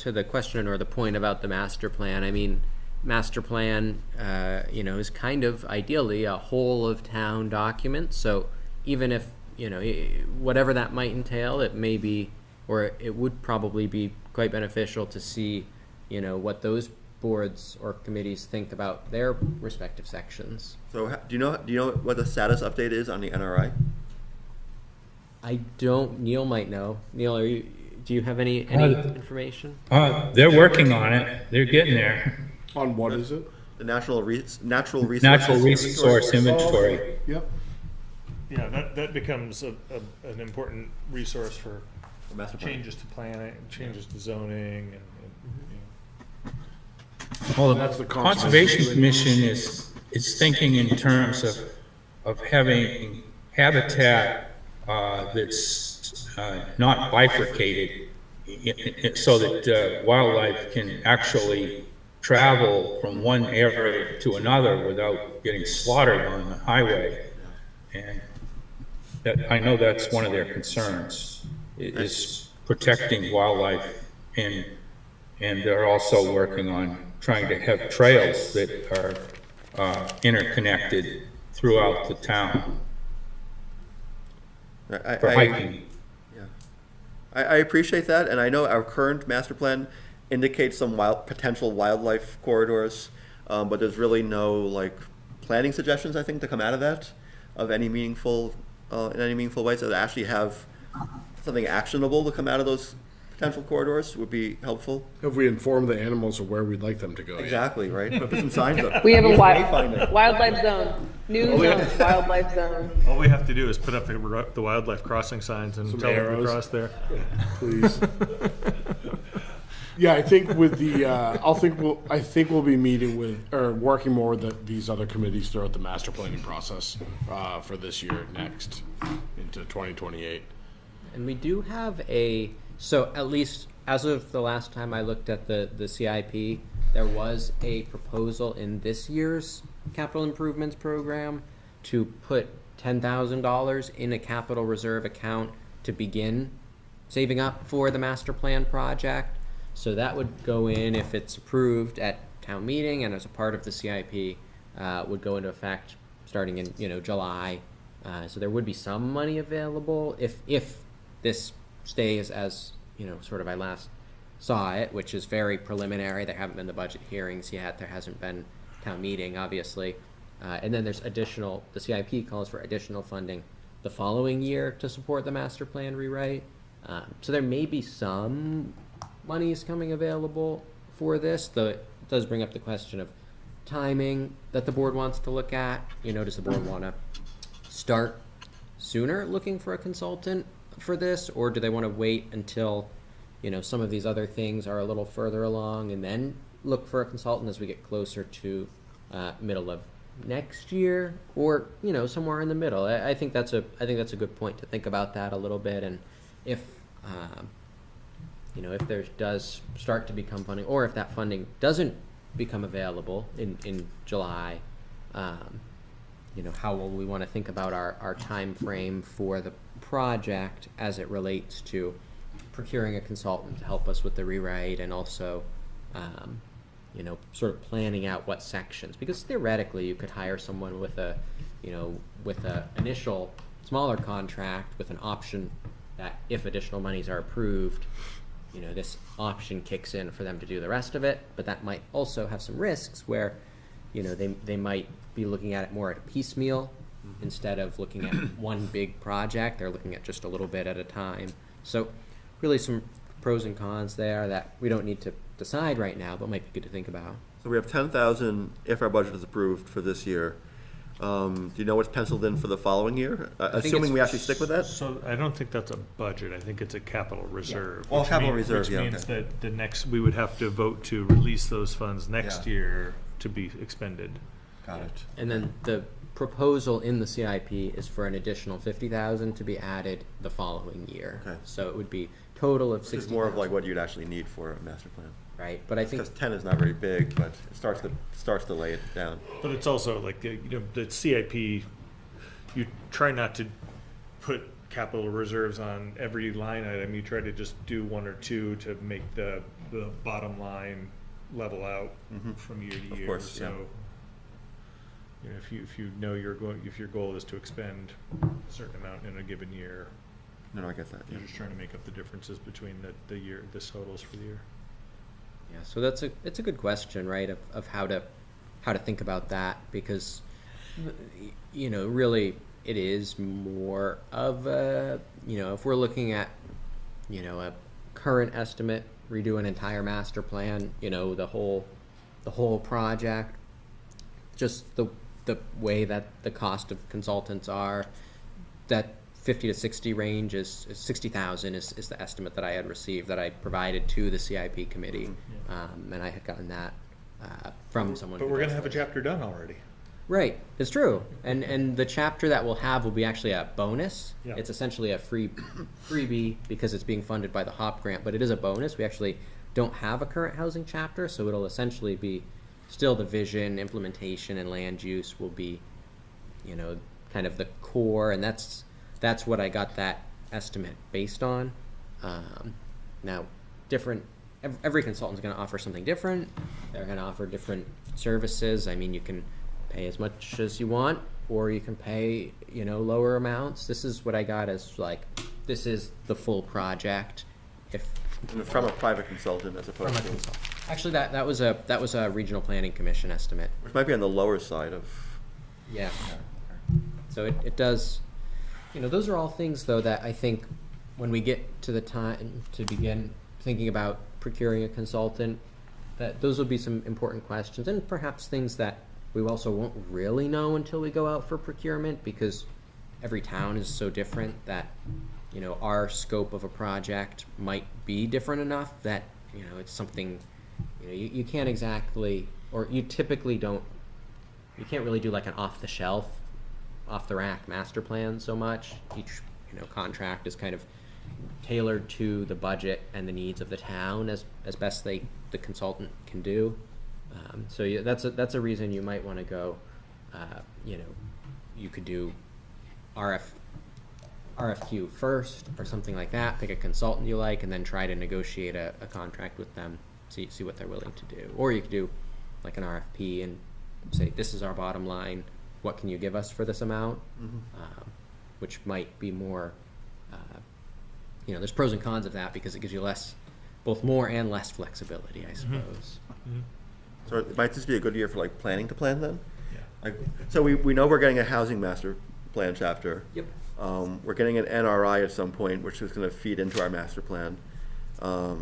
the question or the point about the master plan, I mean, master plan, is kind of ideally a whole of town document. So even if, whatever that might entail, it may be, or it would probably be quite beneficial to see, what those boards or committees think about their respective sections. So do you know what the status update is on the NRI? I don't. Neil might know. Neil, do you have any information? They're working on it. They're getting there. On what is it? The natural resource Inventory. Yep. yeah, that becomes an important resource for The master plan. changes to planning, changes to zoning, and Well, That's the the Conservation conservation. Commission is thinking in terms of having habitat that's not bifurcated so that wildlife can actually travel from one area to another without getting slaughtered on the highway. And that, I know that's one of their concerns, is protecting wildlife, and they're also working on trying to have trails that are interconnected throughout the town for hiking. I appreciate that, and I know our current master plan indicates some potential wildlife corridors, but there's really no like planning suggestions, I think, to come out of that, of any meaningful, in any meaningful ways that actually have something actionable to come out of those potential corridors would be helpful. If we inform the animals of where we'd like them to go. Exactly, right? Put some signs up. We have a Wayfinding. wildlife zone, new zone, wildlife zone. All we have to do is put up the wildlife crossing signs and Some tell them to arrows. cross there. Please. Yeah, I think with the, I think we'll be meeting with, or working more with these other committees throughout the master planning process, for this year, next, into 2028. And we do have so at least as of the last time I looked at the CIP, there was a proposal in this year's capital improvements program to put $10,000 in a capital reserve account to begin saving up for the master plan project. So that would go in, if it's approved at town meeting and as a part of the CIP, would go into effect starting in July. So there would be some money available if this stays as sort of I last saw it, which is very preliminary. There haven't been the budget hearings yet. There hasn't been town meeting, obviously. And then there's the CIP calls for additional funding the following year to support the master plan rewrite. So there may be some monies coming available for this, though it does bring up the question of timing that the board wants to look at. Does the board want to start sooner looking for a consultant for this, or do they want to wait until some of these other things are a little further along and then look for a consultant as we get closer to middle of next year, or somewhere in the middle? I think that's a good point to think about that a little bit. And if if there does start to become funding, or if that funding doesn't become available in July, how will we want to think about our time frame for the project as it relates to procuring a consultant to help us with the rewrite, and also sort of planning out what sections, because theoretically you could hire someone with a initial smaller contract with an option that if additional monies are approved, this option kicks in for them to do the rest of it. But that might also have some risks where they might be looking at it more at a piecemeal instead of looking at one big project. They're looking at just a little bit at a time. So really some pros and cons there that we don't need to decide right now, but might be good to think about. So we have 10,000 if our budget is approved for this year. Do you know what's penciled in for the following year? Assuming we actually stick with that? So I don't think that's a budget. I think it's a capital reserve. Well, which capital means- reserve, Which yeah, means okay. that we would have to vote to release those funds next Yeah. year to be expended. Got it. And then the proposal in the CIP is for an additional $50,000 to be added the following year. Okay. So it would be total of This 60. is more of like what you'd actually need for a master plan. Right, but I think Because 10 is not very big, but it starts to lay it down. But it's also like, the CIP, you try not to put capital reserves on every line item. You try to just do one or two to make the bottom line level out from year to year. course, So, if you know if your goal is to expend a certain amount in a given year, No, I get that. you're just trying to make up the differences between the totals for the year. yeah, so it's a good question, right? Of how to think about that, because really it is more of a if we're looking at a current estimate, redo an entire master plan, the whole project, just the way that the cost of consultants are, that 50 to 60 range is 60,000 is the estimate that I had received, that I provided to the CIP committee, and I had gotten that from someone. But we're going to have a chapter done already. Right, it's true, and the chapter that we'll have will be actually a bonus. Yeah. It's essentially a freebie because it's being funded by the HOP grant, but it is a bonus. We actually don't have a current housing chapter, so it'll essentially be still the vision, implementation, and land use will be, kind of the core, and that's what I got that estimate based on. Now, every consultant's going to offer something different. They're going to offer different services. I mean, you can pay as much as you want, or you can pay, lower amounts. This is what I got as this is the full project. From a private consultant as opposed to, Actually, that was a regional planning commission estimate. which might be on the lower side of. Yeah. So it does, those are all things though that I think when we get to the time to begin thinking about procuring a consultant, that those will be some important questions, and perhaps things that we also won't really know until we go out for procurement, because every town is so different that, our scope of a project might be different enough that, it's something, you can't exactly, or you typically don't, you can't really do like an off-the-shelf, off-the-rack master plan so much. Each, contract is kind of tailored to the budget and the needs of the town as best the consultant can do. So that's a reason you might want to go, you could do RFQ first or something like that, pick a consultant you like, and then try to negotiate a contract with them, see what they're willing to do. Or you could do like an RFP and say, this is our bottom line, what can you give us for this amount? Which might be more, there's pros and cons of that because it gives you both more and less flexibility, I suppose. So it might just be a good year for like planning to plan then? Yeah. So we know we're getting a housing master plan chapter. Yep. We're getting an NRI at some point, which is going to feed into our master plan. The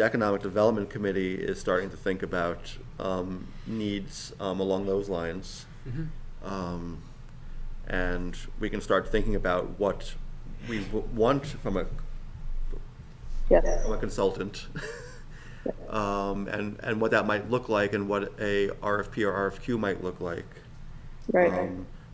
Economic Development Committee is starting to think about needs along those lines. And we can start thinking about what we want from a consultant. And what that might look like and what a RFP or RFQ might look like. Right.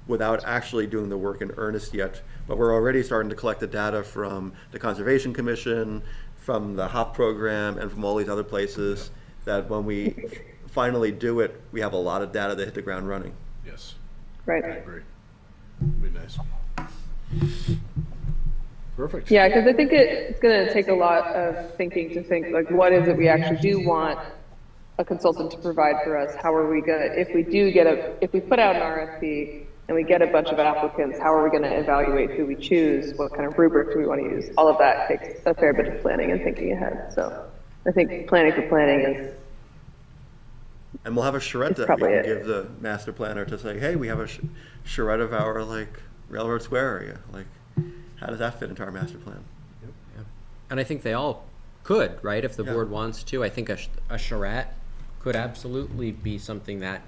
Without actually doing the work in earnest yet. But we're already starting to collect the data from the Conservation Commission, from the HOP program, and from all these other places, that when we finally do it, we have a lot of data to hit the ground running. Yes, Right. I agree. Be nice. Perfect. Yeah, because I think it's going to take a lot of thinking to think, like, what is it we actually do want a consultant to provide for us? How are we going to, if we put out an RFP and we get a bunch of applicants, how are we going to evaluate who we choose? What kind of rubric do we want to use? All of that takes a fair bit of planning and thinking ahead. So I think planning for planning is. And we'll have a charrette that we can give the master planner to say, hey, we have a charrette of our railroad square area. How does that fit into our master plan? And I think they all could, right? If the board wants to. I think a charrette could absolutely be something that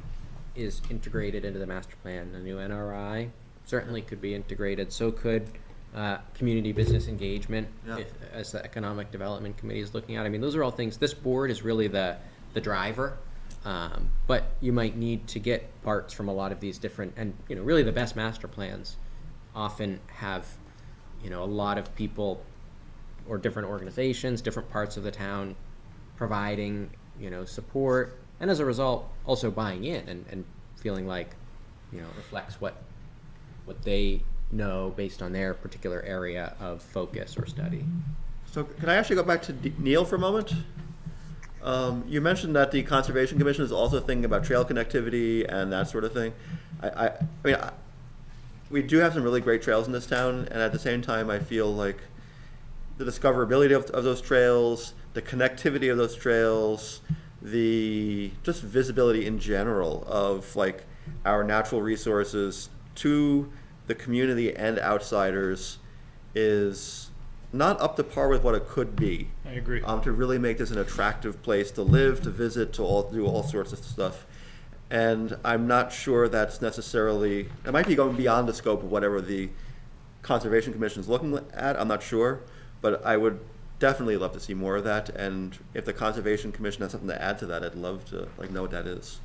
is integrated into the master plan. A new NRI certainly could be integrated. So could community business engagement, as the Economic Development Committee is looking at. I mean, those are all things. This board is really the driver, but you might need to get parts from a lot of these different, and really the best master plans often have a lot of people or different organizations, different parts of the town providing support, and as a result also buying in and feeling like reflects what they know based on their particular area of focus or study. So can I actually go back to Neil for a moment? You mentioned that the Conservation Commission is also thinking about trail connectivity and that sort of thing. I mean, we do have some really great trails in this town, and at the same time I feel like the discoverability of those trails, the connectivity of those trails, the just visibility in general of our natural resources to the community and outsiders is not up to par with what it could be. I agree. To really make this an attractive place to live, to visit, to do all sorts of stuff. And I'm not sure that's necessarily, it might be going beyond the scope of whatever the Conservation Commission is looking at, I'm not sure, but I would definitely love to see more of that, and if the Conservation Commission has something to add to that, I'd love to know what that is.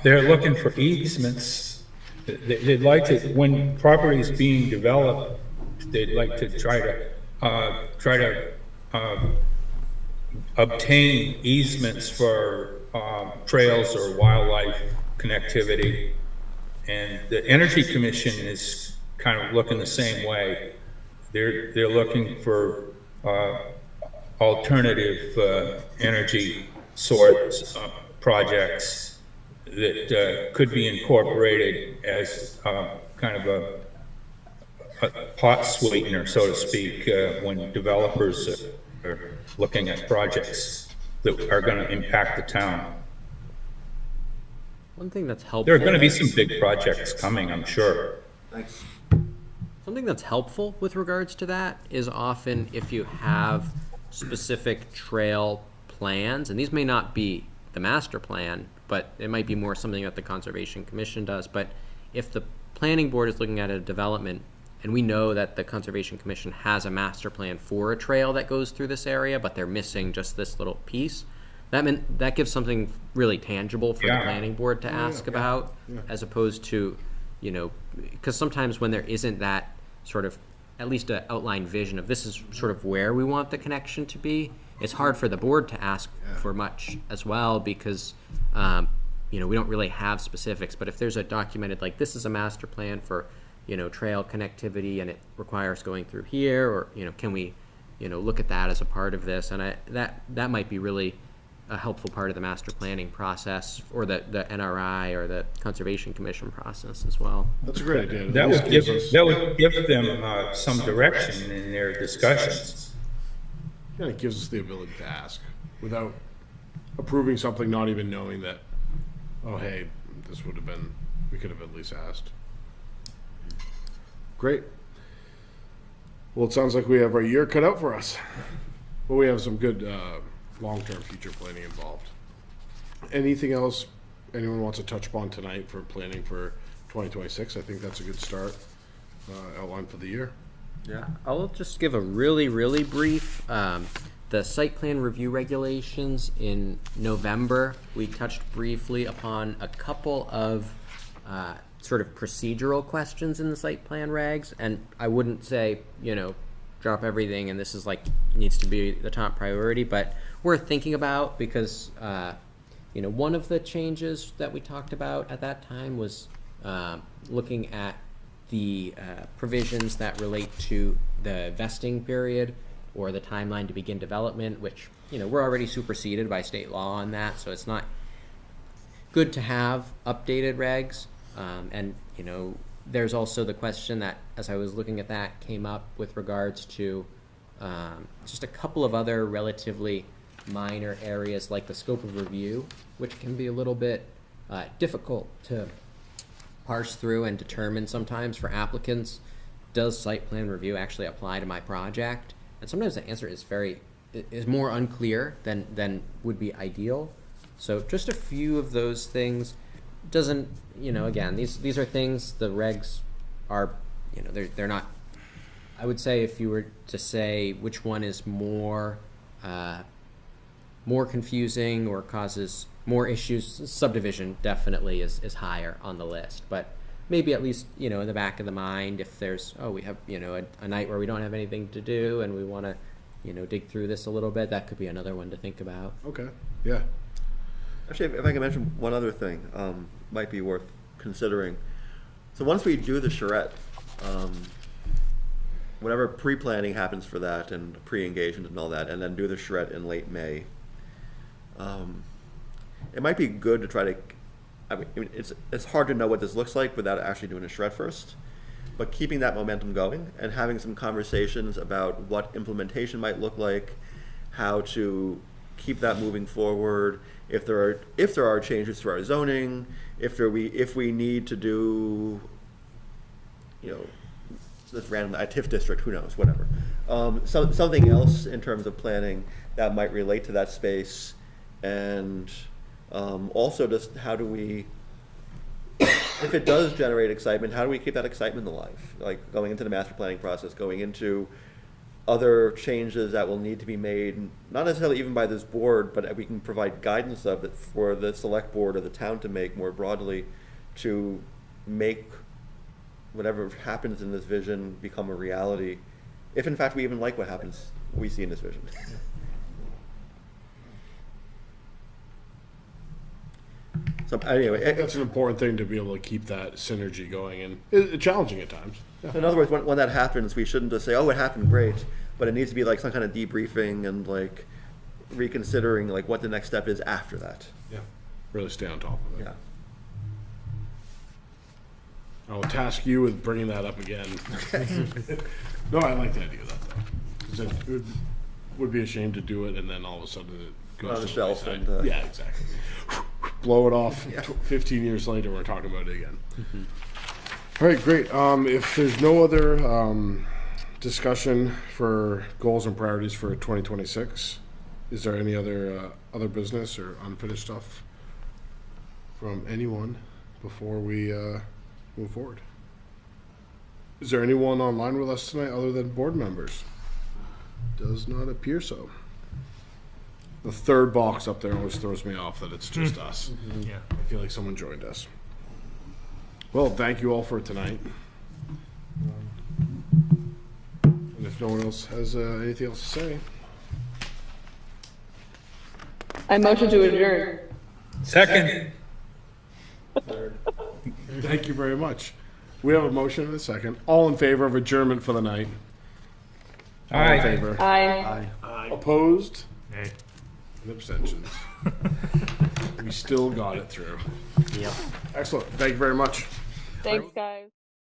They're looking for easements. They'd like to, when property is being developed, they'd like to try to obtain easements for trails or wildlife connectivity. And the Energy Commission is kind of looking the same way. They're looking for alternative energy source projects that could be incorporated as kind of a pot sweetener, so to speak, when developers are looking at projects that are going to impact the town. One thing that's helpful. There are going to be some big projects coming, I'm sure. Thanks. Something that's helpful with regards to that is often if you have specific trail plans, and these may not be the master plan, but it might be more something that the Conservation Commission does. But if the planning board is looking at a development, and we know that the Conservation Commission has a master plan for a trail that goes through this area, but they're missing just this little piece, that gives something really tangible for the planning board to ask about, as opposed to, because sometimes when there isn't that sort of, at least an outline vision of this is sort of where we want the connection to be, it's hard for the board to ask for much as well, because we don't really have specifics. But if there's a documented, like, this is a master plan for trail connectivity and it requires going through here, or can we look at that as a part of this, and that might be really a helpful part of the master planning process, or the NRI or the Conservation Commission process as well. That's a great idea. That would give them some direction in their discussions. Yeah, it gives us the ability to ask without approving something, not even knowing that, oh, hey, this would have been, we could have at least asked. Great. Well, it sounds like we have our year cut out for us, but we have some good long-term future planning involved. Anything else anyone wants to touch upon tonight for planning for 2026? I think that's a good start outline for the year. Yeah, I'll just give a really, really brief. The site plan review regulations in November, we touched briefly upon a couple of sort of procedural questions in the site plan regs, and I wouldn't say, drop everything and this is needs to be the top priority, but worth thinking about, because one of the changes that we talked about at that time was looking at the provisions that relate to the vesting period or the timeline to begin development, which we're already superseded by state law on that, so it's not good to have updated regs. And there's also the question that, as I was looking at that, came up with regards to just a couple of other relatively minor areas, like the scope of review, which can be a little bit difficult to parse through and determine sometimes for applicants. Does site plan review actually apply to my project? And sometimes the answer is more unclear than would be ideal. So just a few of those things. Doesn't, again, these are things, the regs are, they're not, I would say if you were to say which one is more confusing or causes more issues, subdivision definitely is higher on the list. But maybe at least, in the back of the mind, if there's, we have, a night where we don't have anything to do and we want to, dig through this a little bit, that could be another one to think about. Okay, yeah. Actually, if I can mention one other thing, might be worth considering. So once we do the charrette, whatever pre-planning happens for that and pre-engagement and all that, and then do the charrette in late May, it might be good to try to, it's hard to know what this looks like without actually doing a charrette first, but keeping that momentum going and having some conversations about what implementation might look like, how to keep that moving forward, if there are changes to our zoning, if we need to do, this random a TIF district, who knows, whatever. Something else in terms of planning that might relate to that space, and also just how do we, if it does generate excitement, how do we keep that excitement alive? Like going into the master planning process, going into other changes that will need to be made, not necessarily even by this board, but we can provide guidance of it for the select board or the town to make more broadly, to make whatever happens in this vision become a reality, if in fact we even like what happens, we see in this vision. So anyway, That's an important thing to be able to keep that synergy going, and it's challenging at times. Yeah. in other words, when that happens, we shouldn't just say, "Oh, it happened, great," but it needs to be like some kind of debriefing and like reconsidering like what the next step is after that. Yeah. Really stay on top of it. Yeah. I will task you with bringing that up again. No, I like the idea of that though. 'Cause it would be a shame to do it and then all of a sudden it goes On to the the shelf wayside. and, yeah, exactly. Blow it off. Yeah. 15 years later, we're talking about it again. All right, great. If there's no other discussion for goals and priorities for 2026, is there any other business or unfinished stuff from anyone before we move forward? Is there anyone online with us tonight other than board members? Does not appear so. The third box up there always throws me off that it's just us. Yeah. I feel like someone joined us. Well, thank you all for tonight. And if no one else has anything else to say, I motion to adjourn. Second. thank you very much. We have a motion and a second. All in favor of adjournment for the night? All in Aye. favor? Aye. Opposed? Hey. And abstentions. We still got it through. Yep. Excellent. Thank you very much. Thanks, guys.